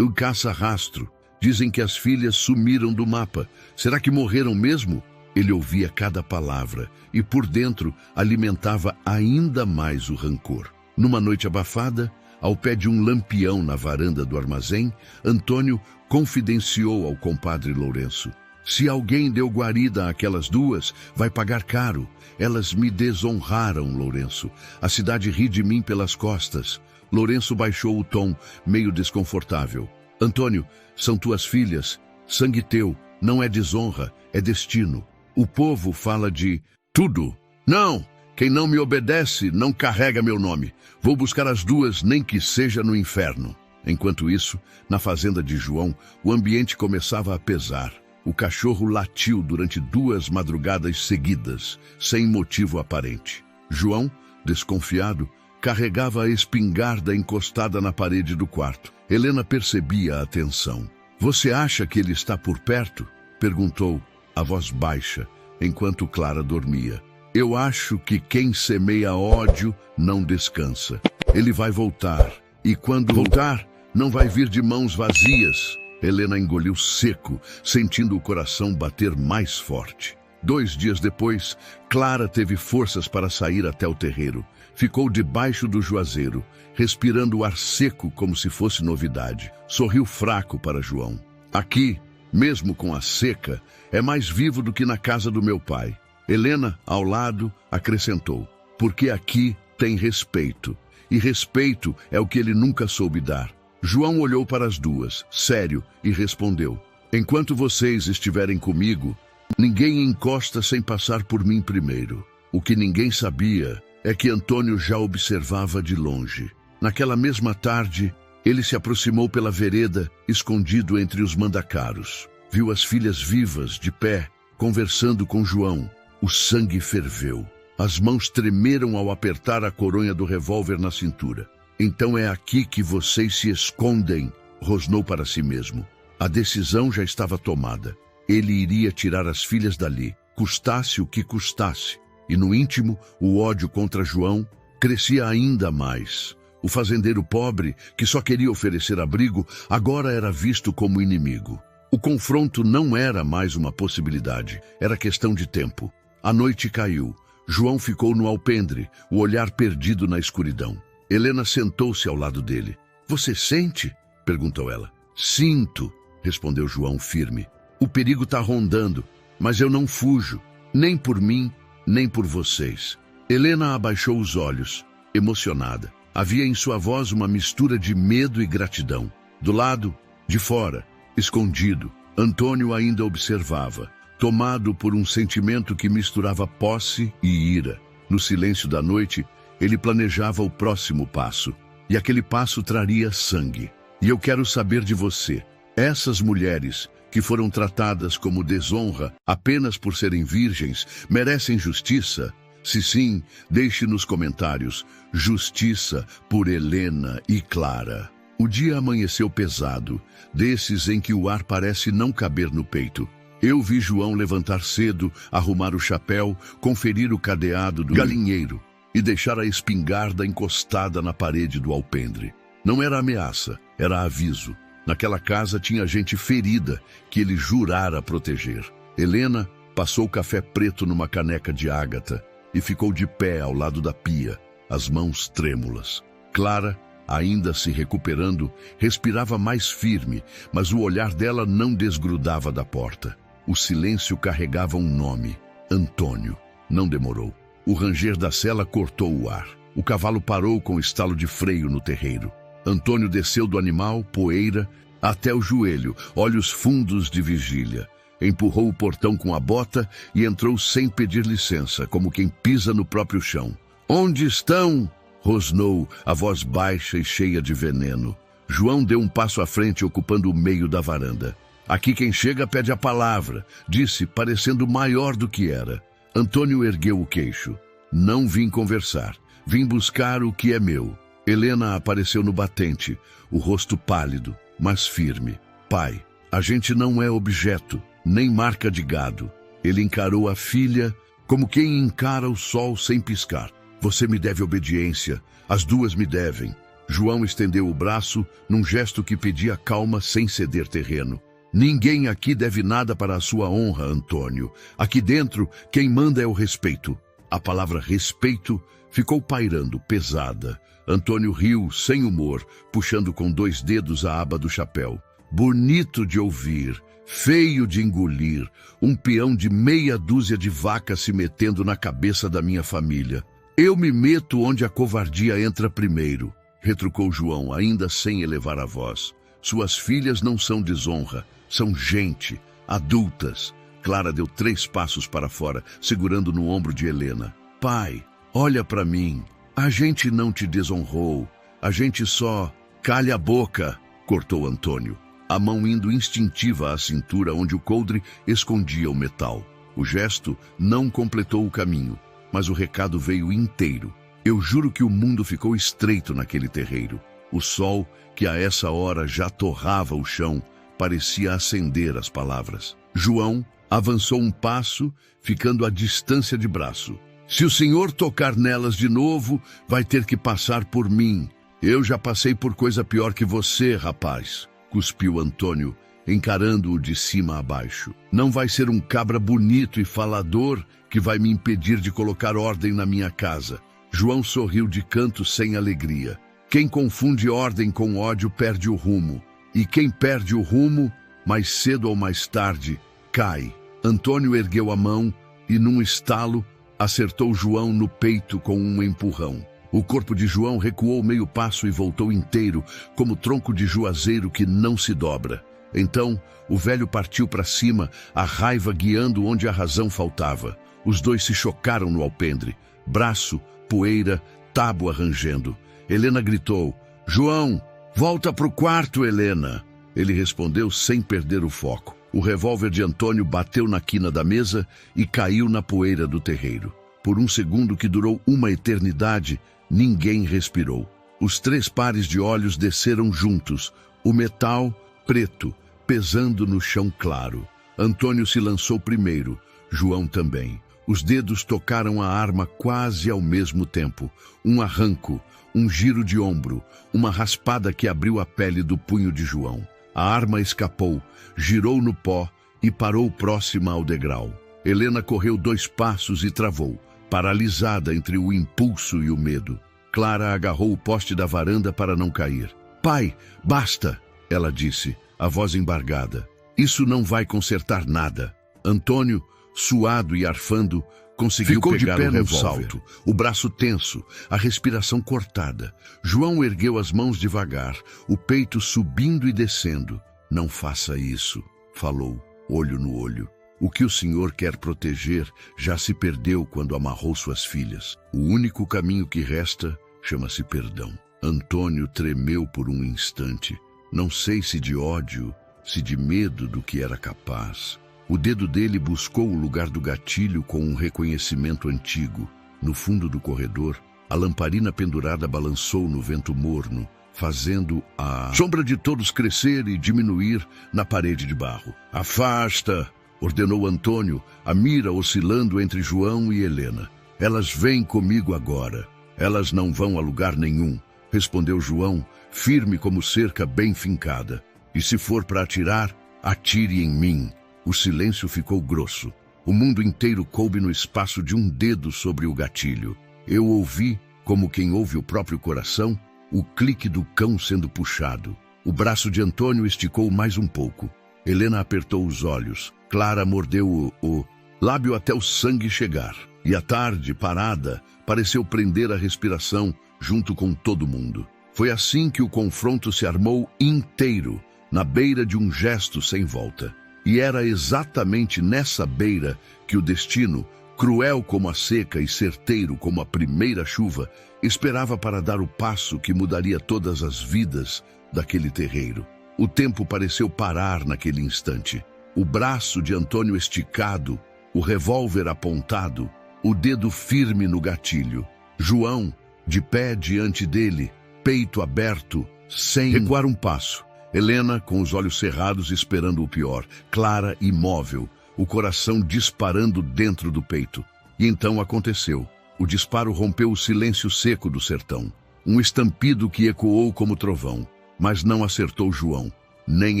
caça rastro. Dizem que as filhas sumiram do mapa. Será que morreram mesmo? Ele ouvia cada palavra e por dentro alimentava ainda mais o rancor. Numa noite abafada, ao pé de um lampião na varanda do armazém, Antônio confidenciou ao compadre Lourenço: se alguém deu guarida àquelas duas, vai pagar caro. Elas me desonraram, Lourenço. A cidade ri de mim pelas costas. Lourenço baixou o tom, meio desconfortável. Antônio, são tuas filhas. Sangue teu. Não é desonra, é destino. O povo fala de tudo. Não! Quem não me obedece não carrega meu nome. Vou buscar as duas, nem que seja no inferno. Enquanto isso, na fazenda de João, o ambiente começava a pesar. O cachorro latiu durante 2 madrugadas seguidas, sem motivo aparente. João, desconfiado, carregava a espingarda encostada na parede do quarto. Helena percebia a tensão. Você acha que ele está por perto? Perguntou, a voz baixa, enquanto Clara dormia. Eu acho que quem semeia ódio não descansa. Ele vai voltar. E quando voltar, não vai vir de mãos vazias. Helena engoliu seco, sentindo o coração bater mais forte. 2 dias depois, Clara teve forças para sair até o terreiro. Ficou debaixo do juazeiro, respirando o ar seco como se fosse novidade. Sorriu fraco para João. Aqui, mesmo com a seca, é mais vivo do que na casa do meu pai. Helena, ao lado, acrescentou: porque aqui tem respeito. E respeito é o que ele nunca soube dar. João olhou para as duas, sério, e respondeu: enquanto vocês estiverem comigo, ninguém encosta sem passar por mim primeiro. O que ninguém sabia é que Antônio já observava de longe. Naquela mesma tarde, ele se aproximou pela vereda, escondido entre os mandacaros. Viu as filhas vivas, de pé, conversando com João. O sangue ferveu. As mãos tremeram ao apertar a coronha do revólver na cintura. Então é aqui que vocês se escondem, rosnou para si mesmo. A decisão já estava tomada. Ele iria tirar as filhas dali, custasse o que custasse. E no íntimo, o ódio contra João crescia ainda mais. O fazendeiro pobre, que só queria oferecer abrigo, agora era visto como inimigo. O confronto não era mais uma possibilidade, era questão de tempo. A noite caiu. João ficou no alpendre, o olhar perdido na escuridão. Helena sentou-se ao lado dele. Você sente? Perguntou ela. Sinto, respondeu João firme. O perigo está rondando, mas eu não fujo, nem por mim, nem por vocês. Helena abaixou os olhos, emocionada. Havia em sua voz uma mistura de medo e gratidão. Do lado, de fora, escondido, Antônio ainda observava, tomado por um sentimento que misturava posse e ira. No silêncio da noite, ele planejava o próximo passo. E aquele passo traria sangue. E eu quero saber de você. Essas mulheres, que foram tratadas como desonra apenas por serem virgens, merecem justiça? Se sim, deixe nos comentários. Justiça por Helena e Clara. O dia amanheceu pesado, desses em que o ar parece não caber no peito. Eu vi João levantar cedo, arrumar o chapéu, conferir o cadeado do galinheiro e deixar a espingarda encostada na parede do alpendre. Não era ameaça, era aviso. Naquela casa tinha gente ferida que ele jurara proteger. Helena passou café preto numa caneca de ágata e ficou de pé ao lado da pia, as mãos trêmulas. Clara Ainda se recuperando, respirava mais firme, mas o olhar dela não desgrudava da porta. O silêncio carregava um nome: Antônio. Não demorou. O ranger da sela cortou o ar. O cavalo parou com estalo de freio no terreiro. Antônio desceu do animal, poeira, até o joelho, olhos fundos de vigília. Empurrou o portão com a bota e entrou sem pedir licença, como quem pisa no próprio chão. "Onde estão?" rosnou, a voz baixa e cheia de veneno. João deu um passo à frente, ocupando o meio da varanda. "Aqui quem chega pede a palavra", disse, parecendo maior do que era. Antônio ergueu o queixo. "Não vim conversar. Vim buscar o que é meu." Helena apareceu no batente, o rosto pálido, mas firme. "Pai, a gente não é objeto, nem marca de gado." Ele encarou a filha como quem encara o sol sem piscar. "Você me deve obediência, as duas me devem." João estendeu o braço num gesto que pedia calma sem ceder terreno. "Ninguém aqui deve nada para a sua honra, Antônio. Aqui dentro, quem manda é o respeito." A palavra respeito ficou pairando, pesada. Antônio riu, sem humor, puxando com 2 dedos a aba do chapéu. "Bonito de ouvir, feio de engolir, um peão de meia dúzia de vacas se metendo na cabeça da minha família. Eu me meto onde a covardia entra primeiro", retrucou João, ainda sem elevar a voz. "Suas filhas não são desonra, são gente, adultas." Clara deu 3 passos para fora, segurando no ombro de Helena. "Pai, olha para mim. A gente não te desonrou. A gente só..." "Calha a boca", cortou Antônio, a mão indo instintiva à cintura onde o coldre escondia o metal. O gesto não completou o caminho, mas o recado veio inteiro. Eu juro que o mundo ficou estreito naquele terreiro. O sol, que a essa hora já torrava o chão, parecia acender as palavras. João avançou um passo, ficando à distância de braço. "Se o senhor tocar nelas de novo, vai ter que passar por mim. Eu já passei por coisa pior que você, rapaz", cuspiu Antônio, encarando-o de cima a baixo. "Não vai ser um cabra bonito e falador que vai me impedir de colocar ordem na minha casa." João sorriu de canto sem alegria. "Quem confunde ordem com ódio perde o rumo. E quem perde o rumo, mais cedo ou mais tarde, cai." Antônio ergueu a mão e, num estalo, acertou João no peito com um empurrão. O corpo de João recuou meio passo e voltou inteiro, como tronco de juazeiro que não se dobra. Então, o velho partiu para cima, a raiva guiando onde a razão faltava. Os dois se chocaram no alpendre. Braço, poeira, tábua rangendo. Helena gritou: "João, volta pro quarto, Helena." Ele respondeu sem perder o foco. O revólver de Antônio bateu na quina da mesa e caiu na poeira do terreiro. Por um segundo que durou uma eternidade, ninguém respirou. Os 3 pares de olhos desceram juntos, o metal preto, pesando no chão claro. Antônio se lançou primeiro, João também. Os dedos tocaram a arma quase ao mesmo tempo. Um arranco, um giro de ombro, uma raspada que abriu a pele do punho de João. A arma escapou, girou no pó e parou próxima ao degrau. Helena correu 2 passos e travou, paralisada entre o impulso e o medo. Clara agarrou o poste da varanda para não cair. "Pai, basta!" ela disse, a voz embargada. "Isso não vai consertar nada." Antônio, suado e arfando, conseguiu pegar o revólver. O braço tenso, a respiração cortada. João ergueu as mãos devagar, o peito subindo e descendo. "Não faça isso", falou, olho no olho. "O que o senhor quer proteger já se perdeu quando amarrou suas filhas. O único caminho que resta chama-se perdão." Antônio tremeu por um instante. Não sei se de ódio, se de medo do que era capaz. O dedo dele buscou o lugar do gatilho com um reconhecimento antigo. No fundo do corredor, a lamparina pendurada balançou no vento morno, fazendo a sombra de todos crescer e diminuir na parede de barro. "Afasta!" ordenou Antônio, a mira oscilando entre João e Helena. "Elas vêm comigo agora." "Elas não vão a lugar nenhum", respondeu João, firme como cerca bem fincada. "E se for para atirar, atire em mim." O silêncio ficou grosso. O mundo inteiro coube no espaço de um dedo sobre o gatilho. Eu ouvi, como quem ouve o próprio coração, o clique do cão sendo puxado. O braço de Antônio esticou mais um pouco. Helena apertou os olhos. Clara mordeu o lábio até o sangue chegar. E a tarde, parada, pareceu prender a respiração junto com todo mundo. Foi assim que o confronto se armou inteiro, na beira de um gesto sem volta. E era exatamente nessa beira que o destino, cruel como a seca e certeiro como a primeira chuva, esperava para dar o passo que mudaria todas as vidas daquele terreiro. O tempo pareceu parar naquele instante. O braço de Antônio esticado, o revólver apontado, o dedo firme no gatilho. João, de pé diante dele, peito aberto, sem recuar um passo. Helena, com os olhos cerrados, esperando o pior. Clara, imóvel, o coração disparando dentro do peito. E então aconteceu. O disparo rompeu o silêncio seco do sertão. Um estampido que ecoou como trovão, mas não acertou João, nem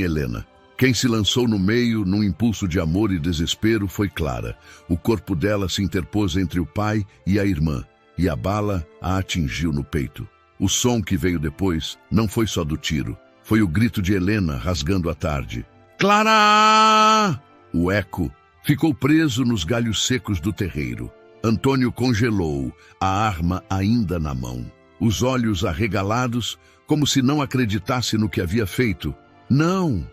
Helena. Quem se lançou no meio, num impulso de amor e desespero, foi Clara. O corpo dela se interpôs entre o pai e a irmã, e a bala a atingiu no peito. O som que veio depois não foi só do tiro. Foi o grito de Helena rasgando a tarde. Clara! O eco ficou preso nos galhos secos do terreiro. Antônio congelou, a arma ainda na mão. Os olhos arregalados, como se não acreditasse no que havia feito. Não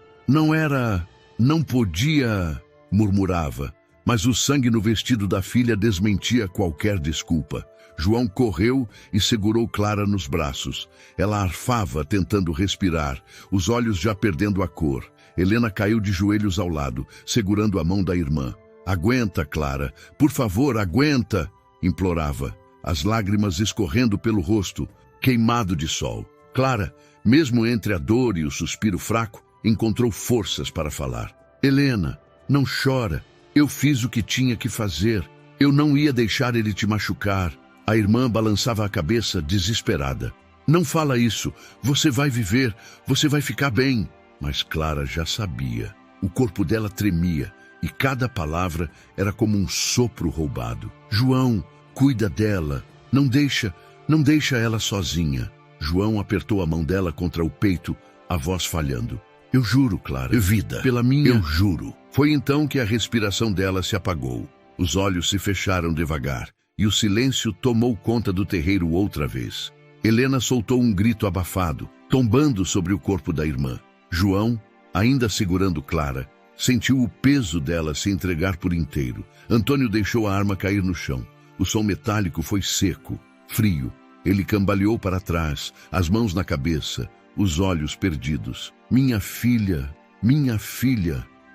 podia, murmurava. Mas o sangue no vestido da filha desmentia qualquer desculpa. João correu e segurou Clara nos braços. Ela arfava, tentando respirar, os olhos já perdendo a cor. Helena caiu de joelhos ao lado, segurando a mão da irmã. Aguenta, Clara, por favor, aguenta, implorava, as lágrimas escorrendo pelo rosto, queimado de sol. Clara, mesmo entre a dor e o suspiro fraco, encontrou forças para falar. Helena, não chora. Eu fiz o que tinha que fazer. Eu não ia deixar ele te machucar. A irmã balançava a cabeça, desesperada. Não fala isso. Você vai viver. Você vai ficar bem. Mas Clara já sabia. O corpo dela tremia e cada palavra era como um sopro roubado. João, cuida dela. Não deixa ela sozinha. João apertou a mão dela contra o peito, a voz falhando. Eu juro, Clara. Vida. Pela minha... Eu juro. Foi então que a respiração dela se apagou. Os olhos se fecharam devagar e o silêncio tomou conta do terreiro outra vez. Helena soltou um grito abafado, tombando sobre o corpo da irmã. João, ainda segurando Clara, sentiu o peso dela se entregar por inteiro. Antônio deixou a arma cair no chão. O som metálico foi seco, frio. Ele cambaleou para trás, as mãos na cabeça, os olhos perdidos. Minha filha,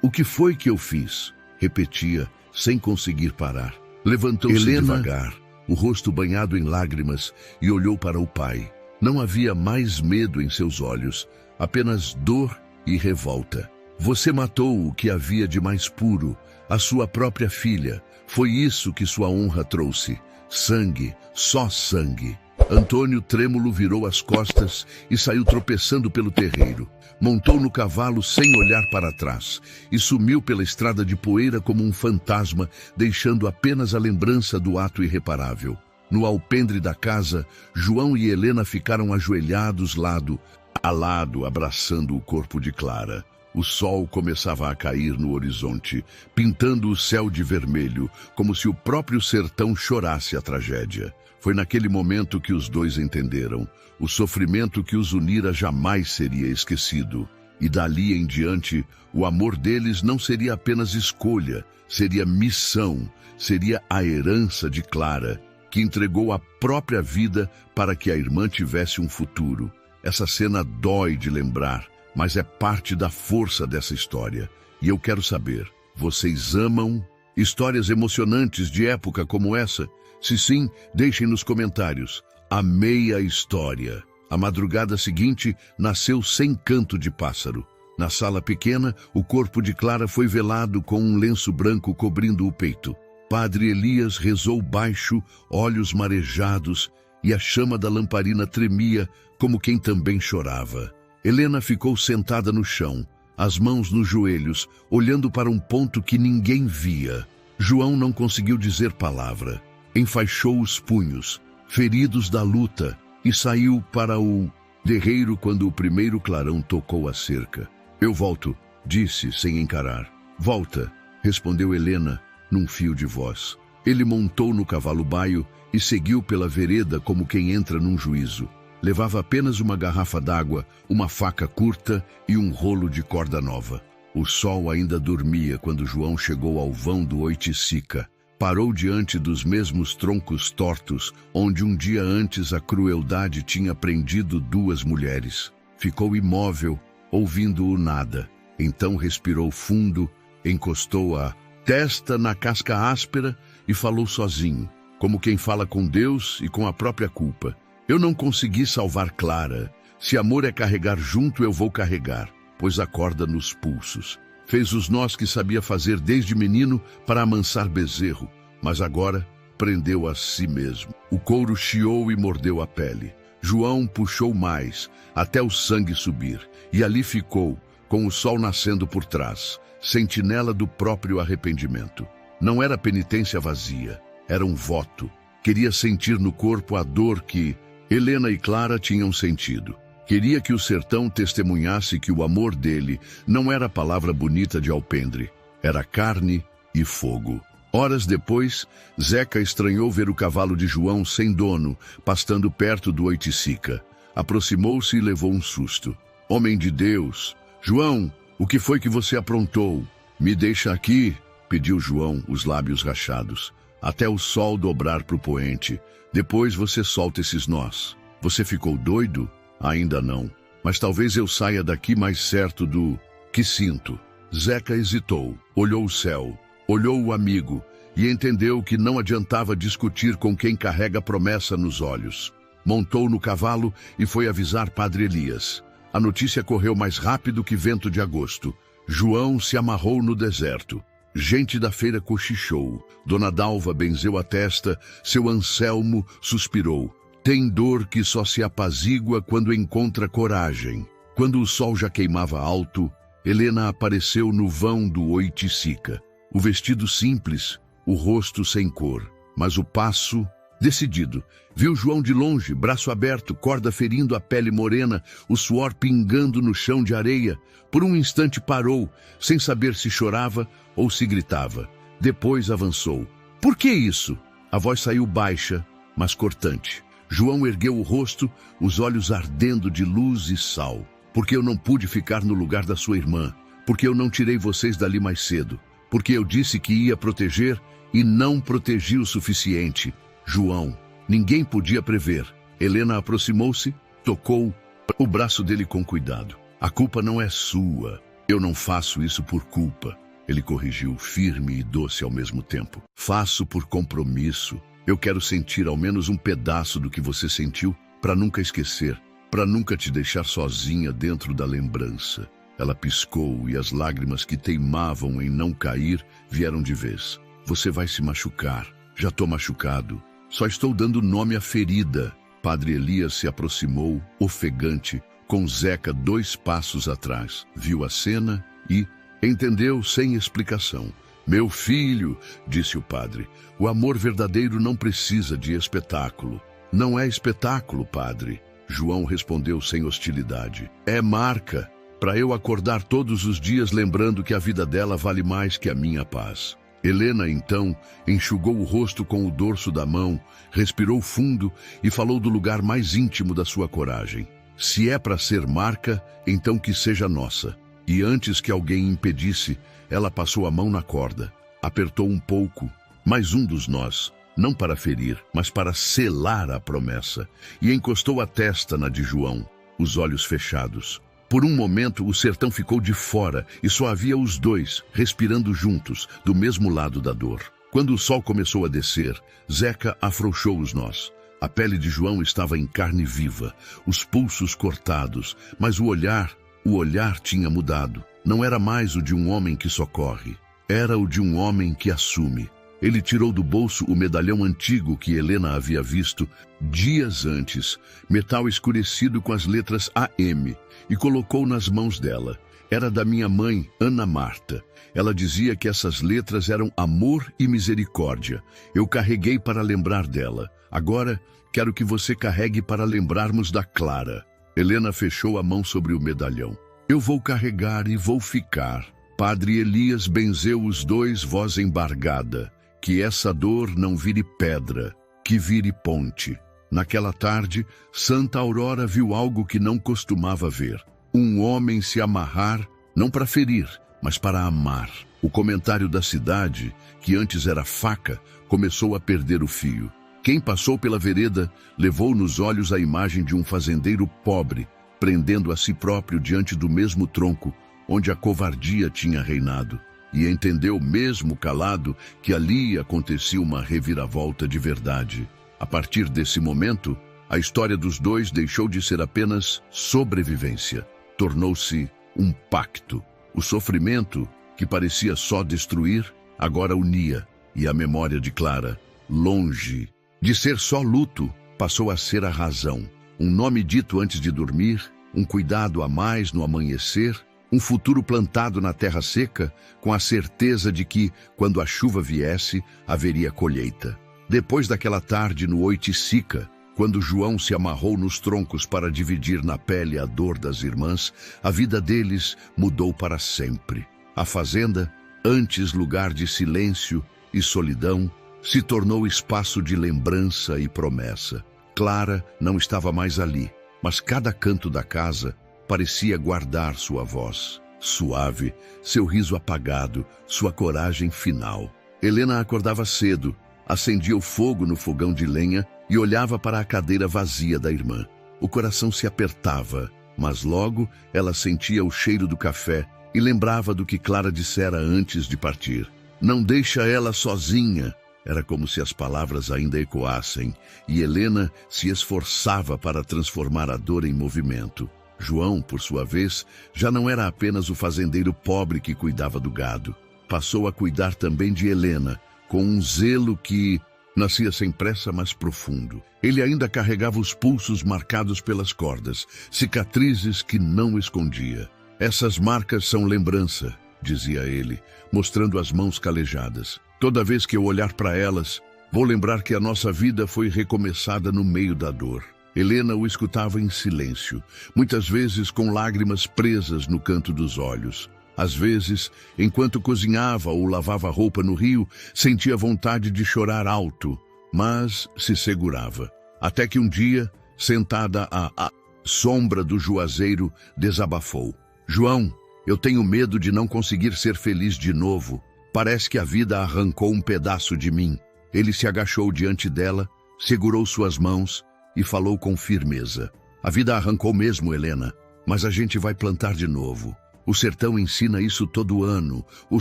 o que foi que eu fiz? Repetia, sem conseguir parar. Levantou-se devagar, o rosto banhado em lágrimas, e olhou para o pai. Não havia mais medo em seus olhos, apenas dor e revolta. Você matou o que havia de mais puro, a sua própria filha. Foi isso que sua honra trouxe. Sangue, só sangue. Antônio, trêmulo, virou as costas e saiu tropeçando pelo terreiro. Montou no cavalo sem olhar para trás e sumiu pela estrada de poeira como um fantasma, deixando apenas a lembrança do ato irreparável. No alpendre da casa, João e Helena ficaram ajoelhados lado a lado, abraçando o corpo de Clara. O sol começava a cair no horizonte, pintando o céu de vermelho, como se o próprio sertão chorasse a tragédia. Foi naquele momento que os dois entenderam. O sofrimento que os unira jamais seria esquecido. E dali em diante, o amor deles não seria apenas escolha, seria missão, seria a herança de Clara, que entregou a própria vida para que a irmã tivesse um futuro. Essa cena dói de lembrar, mas é parte da força dessa história. E eu quero saber, vocês amam histórias emocionantes de época como essa? Se sim, deixem nos comentários. Amei a história. A madrugada seguinte, nasceu sem canto de pássaro. Na sala pequena, o corpo de Clara foi velado com um lenço branco cobrindo o peito. Padre Elias rezou baixo, olhos marejados, e a chama da lamparina tremia como quem também chorava. Helena ficou sentada no chão, as mãos nos joelhos, olhando para um ponto que ninguém via. João não conseguiu dizer palavra. Enfaixou os punhos, feridos da luta, e saiu para o terreiro quando o primeiro clarão tocou a cerca. Eu volto, disse sem encarar. Volta, respondeu Helena num fio de voz. Ele montou no cavalo baio e seguiu pela vereda como quem entra num juízo. Levava apenas uma garrafa d'água, uma faca curta e um rolo de corda nova. O sol ainda dormia quando João chegou ao vão do Oiticica. Parou diante dos mesmos troncos tortos, onde um dia antes a crueldade tinha prendido duas mulheres. Ficou imóvel, ouvindo o nada. Então respirou fundo, encostou a testa na casca áspera e falou sozinho, como quem fala com Deus e com a própria culpa. Eu não consegui salvar Clara. Se amor é carregar junto, eu vou carregar, pois a corda nos pulsos. Fez os nós que sabia fazer desde menino para amansar bezerro, mas agora prendeu a si mesmo. O couro chiou e mordeu a pele. João puxou mais, até o sangue subir, e ali ficou, com o sol nascendo por trás, sentinela do próprio arrependimento. Não era penitência vazia, era um voto. Queria sentir no corpo a dor que Helena e Clara tinham sentido. Queria que o sertão testemunhasse que o amor dele não era palavra bonita de alpendre, era carne e fogo. Horas depois, Zeca estranhou ver o cavalo de João sem dono, pastando perto do Oiticica. Aproximou-se e levou um susto. Homem de Deus! João, o que foi que você aprontou? Me deixa aqui, pediu João, os lábios rachados. Até o sol dobrar para o poente. Depois você solta esses nós. Você ficou doido? Ainda não. Mas talvez eu saia daqui mais certo do que sinto. Zeca hesitou, olhou o céu, olhou o amigo e entendeu que não adiantava discutir com quem carrega promessa nos olhos. Montou no cavalo e foi avisar Padre Elias. A notícia correu mais rápido que vento de agosto. João se amarrou no deserto. Gente da feira cochichou. Dona Dalva benzeu a testa, seu Anselmo suspirou. Tem dor que só se apazigua quando encontra coragem. Quando o sol já queimava alto, Helena apareceu no vão do Oiticica. O vestido simples, o rosto sem cor, mas o passo decidido. Viu João de longe, braço aberto, corda ferindo a pele morena, o suor pingando no chão de areia. Por um instante parou, sem saber se chorava ou se gritava. Depois avançou. Por que isso? A voz saiu baixa, mas cortante. João ergueu o rosto, os olhos ardendo de luz e sal. Porque eu não pude ficar no lugar da sua irmã. Porque eu não tirei vocês dali mais cedo. Porque eu disse que ia proteger e não protegi o suficiente. João, ninguém podia prever. Helena aproximou-se, tocou o braço dele com cuidado. A culpa não é sua. Eu não faço isso por culpa. Ele corrigiu, firme e doce ao mesmo tempo. Faço por compromisso. Eu quero sentir ao menos um pedaço do que você sentiu, para nunca esquecer, para nunca te deixar sozinha dentro da lembrança. Ela piscou e as lágrimas que teimavam em não cair vieram de vez. Você vai se machucar. Já tô machucado. Só estou dando nome à ferida. Padre Elias se aproximou, ofegante, com Zeca 2 passos atrás. Viu a cena e entendeu sem explicação. Meu filho, disse o padre, o amor verdadeiro não precisa de espetáculo. Não é espetáculo, padre. João respondeu sem hostilidade. É marca, para eu acordar todos os dias lembrando que a vida dela vale mais que a minha paz. Helena, então, enxugou o rosto com o dorso da mão, respirou fundo e falou do lugar mais íntimo da sua coragem. Se é para ser marca, então que seja nossa. E antes que alguém impedisse, ela passou a mão na corda, apertou um pouco, mais um dos nós, não para ferir, mas para selar a promessa, e encostou a testa na de João, os olhos fechados. Por um momento, o sertão ficou de fora e só havia os dois, respirando juntos, do mesmo lado da dor. Quando o sol começou a descer, Zeca afrouxou os nós. A pele de João estava em carne viva, os pulsos cortados, mas o olhar tinha mudado. Não era mais o de um homem que socorre, era o de um homem que assume. Ele tirou do bolso o medalhão antigo que Helena havia visto dias antes, metal escurecido com as letras AM, e colocou nas mãos dela. Era da minha mãe, Ana Marta. Ela dizia que essas letras eram amor e misericórdia. Eu carreguei para lembrar dela. Agora, quero que você carregue para lembrarmos da Clara. Helena fechou a mão sobre o medalhão. Eu vou carregar e vou ficar. Padre Elias benzeu os dois, voz embargada. Que essa dor não vire pedra, que vire ponte. Naquela tarde, Santa Aurora viu algo que não costumava ver. Um homem se amarrar, não para ferir, mas para amar. O comentário da cidade, que antes era faca, começou a perder o fio. Quem passou pela vereda levou nos olhos a imagem de um fazendeiro pobre, prendendo a si próprio diante do mesmo tronco onde a covardia tinha reinado, e entendeu mesmo calado que ali acontecia uma reviravolta de verdade. A partir desse momento, a história dos dois deixou de ser apenas sobrevivência. Tornou-se um pacto. O sofrimento, que parecia só destruir, agora unia, e a memória de Clara, longe de ser só luto, passou a ser a razão. Um nome dito antes de dormir, um cuidado a mais no amanhecer, um futuro plantado na terra seca, com a certeza de que, quando a chuva viesse, haveria colheita. Depois daquela tarde no Oiticica, quando João se amarrou nos troncos para dividir na pele a dor das irmãs, a vida deles mudou para sempre. A fazenda, antes lugar de silêncio e solidão, se tornou espaço de lembrança e promessa. Clara não estava mais ali, mas cada canto da casa parecia guardar sua voz. Suave, seu riso apagado, sua coragem final. Helena acordava cedo, acendia o fogo no fogão de lenha e olhava para a cadeira vazia da irmã. O coração se apertava, mas logo ela sentia o cheiro do café e lembrava do que Clara dissera antes de partir. Não deixa ela sozinha. Era como se as palavras ainda ecoassem, e Helena se esforçava para transformar a dor em movimento. João, por sua vez, já não era apenas o fazendeiro pobre que cuidava do gado. Passou a cuidar também de Helena, com um zelo que nascia sem pressa, mas profundo. Ele ainda carregava os pulsos marcados pelas cordas, cicatrizes que não escondia. Essas marcas são lembrança, dizia ele, mostrando as mãos calejadas. Toda vez que eu olhar para elas, vou lembrar que a nossa vida foi recomeçada no meio da dor. Helena o escutava em silêncio, muitas vezes com lágrimas presas no canto dos olhos. Às vezes, enquanto cozinhava ou lavava roupa no rio, sentia vontade de chorar alto, mas se segurava. Até que um dia, sentada à sombra do juazeiro, desabafou. João, eu tenho medo de não conseguir ser feliz de novo. Parece que a vida arrancou um pedaço de mim. Ele se agachou diante dela, segurou suas mãos e falou com firmeza. A vida arrancou mesmo, Helena, mas a gente vai plantar de novo. O sertão ensina isso todo ano. O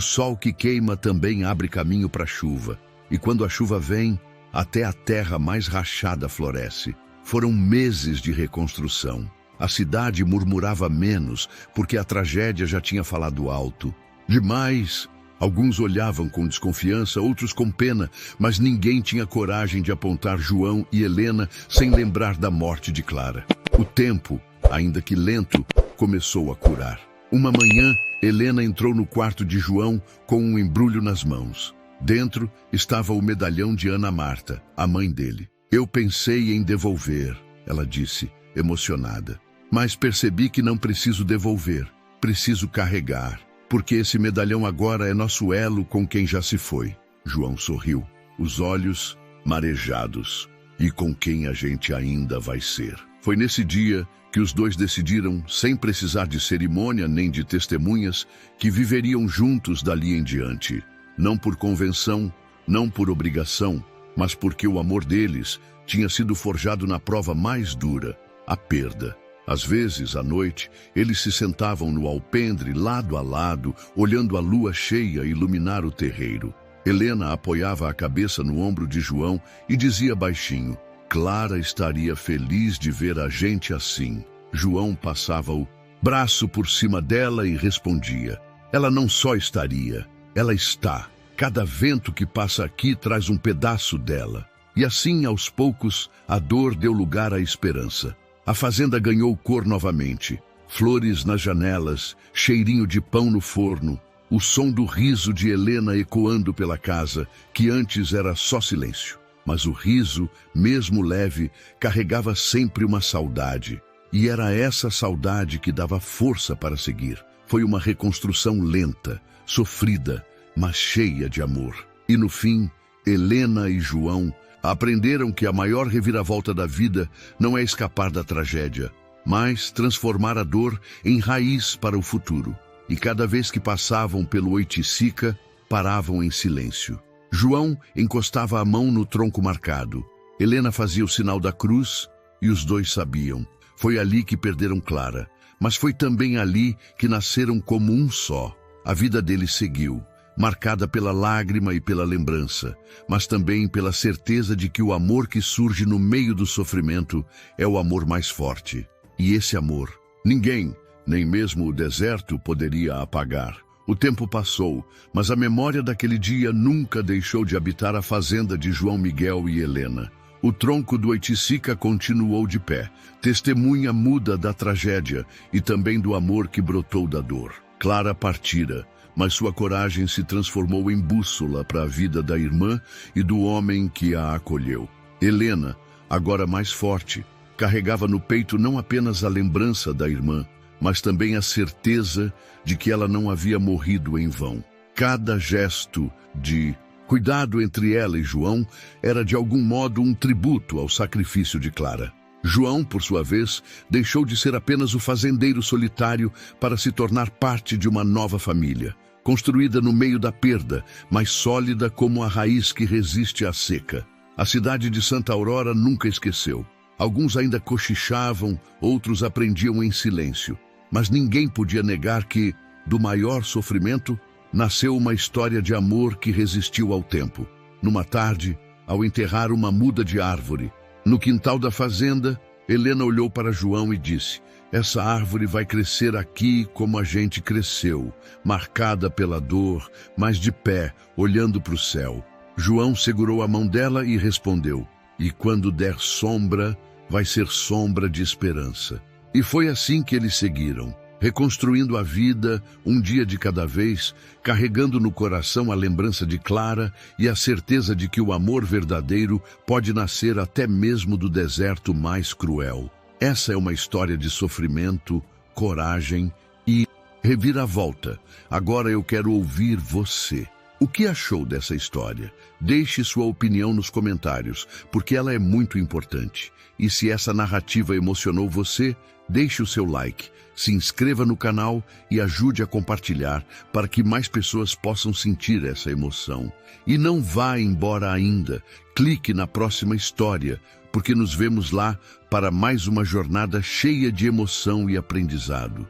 sol que queima também abre caminho para a chuva. E quando a chuva vem, até a terra mais rachada floresce. Foram meses de reconstrução. A cidade murmurava menos, porque a tragédia já tinha falado alto. Demais. Alguns olhavam com desconfiança, outros com pena, mas ninguém tinha coragem de apontar João e Helena sem lembrar da morte de Clara. O tempo, ainda que lento, começou a curar. Uma manhã, Helena entrou no quarto de João com um embrulho nas mãos. Dentro estava o medalhão de Ana Marta, a mãe dele. Eu pensei em devolver, ela disse, emocionada. Mas percebi que não preciso devolver, preciso carregar. Porque esse medalhão agora é nosso elo com quem já se foi. João sorriu, os olhos marejados. E com quem a gente ainda vai ser. Foi nesse dia que os dois decidiram, sem precisar de cerimônia nem de testemunhas, que viveriam juntos dali em diante. Não por convenção, não por obrigação, mas porque o amor deles tinha sido forjado na prova mais dura, a perda. Às vezes, à noite, eles se sentavam no alpendre, lado a lado, olhando a lua cheia iluminar o terreiro. Helena apoiava a cabeça no ombro de João e dizia baixinho, Clara estaria feliz de ver a gente assim. João passava o braço por cima dela e respondia, ela não só estaria, ela está. Cada vento que passa aqui traz um pedaço dela. E assim, aos poucos, a dor deu lugar à esperança. A fazenda ganhou cor novamente, Flores nas janelas, cheirinho de pão no forno, o som do riso de Helena ecoando pela casa, que antes era só silêncio. Mas o riso, mesmo leve, carregava sempre uma saudade. E era essa saudade que dava força para seguir. Foi uma reconstrução lenta, sofrida, mas cheia de amor. E no fim, Helena e João aprenderam que a maior reviravolta da vida não é escapar da tragédia, mas transformar a dor em raiz para o futuro. E cada vez que passavam pelo Oiticica, paravam em silêncio. João encostava a mão no tronco marcado. Helena fazia o sinal da cruz e os dois sabiam. Foi ali que perderam Clara, mas foi também ali que nasceram como um só. A vida deles seguiu, marcada pela lágrima e pela lembrança, mas também pela certeza de que o amor que surge no meio do sofrimento é o amor mais forte. E esse amor, ninguém, nem mesmo o deserto, poderia apagar. O tempo passou, mas a memória daquele dia nunca deixou de habitar a fazenda de João Miguel e Helena. O tronco do Oiticica continuou de pé, testemunha muda da tragédia e também do amor que brotou da dor. Clara partira, mas sua coragem se transformou em bússola para a vida da irmã e do homem que a acolheu. Helena, agora mais forte, carregava no peito não apenas a lembrança da irmã, mas também a certeza de que ela não havia morrido em vão. Cada gesto de cuidado entre ela e João era de algum modo um tributo ao sacrifício de Clara. João, por sua vez, deixou de ser apenas o fazendeiro solitário para se tornar parte de uma nova família, construída no meio da perda, mas sólida como a raiz que resiste à seca. A cidade de Santa Aurora nunca esqueceu. Alguns ainda cochichavam, outros aprendiam em silêncio. Mas ninguém podia negar que, do maior sofrimento, nasceu uma história de amor que resistiu ao tempo. Numa tarde, ao enterrar uma muda de árvore, no quintal da fazenda, Helena olhou para João e disse: "Essa árvore vai crescer aqui como a gente cresceu, marcada pela dor, mas de pé, olhando para o céu." João segurou a mão dela e respondeu: "E quando der sombra, vai ser sombra de esperança." E foi assim que eles seguiram, reconstruindo a vida, um dia de cada vez, carregando no coração a lembrança de Clara e a certeza de que o amor verdadeiro pode nascer até mesmo do deserto mais cruel. Essa é uma história de sofrimento, coragem e reviravolta. Agora eu quero ouvir você. O que achou dessa história? Deixe sua opinião nos comentários, porque ela é muito importante. E se essa narrativa emocionou você, deixe o seu like, se inscreva no canal e ajude a compartilhar para que mais pessoas possam sentir essa emoção. E não vá embora ainda, clique na próxima história, porque nos vemos lá para mais uma jornada cheia de emoção e aprendizado.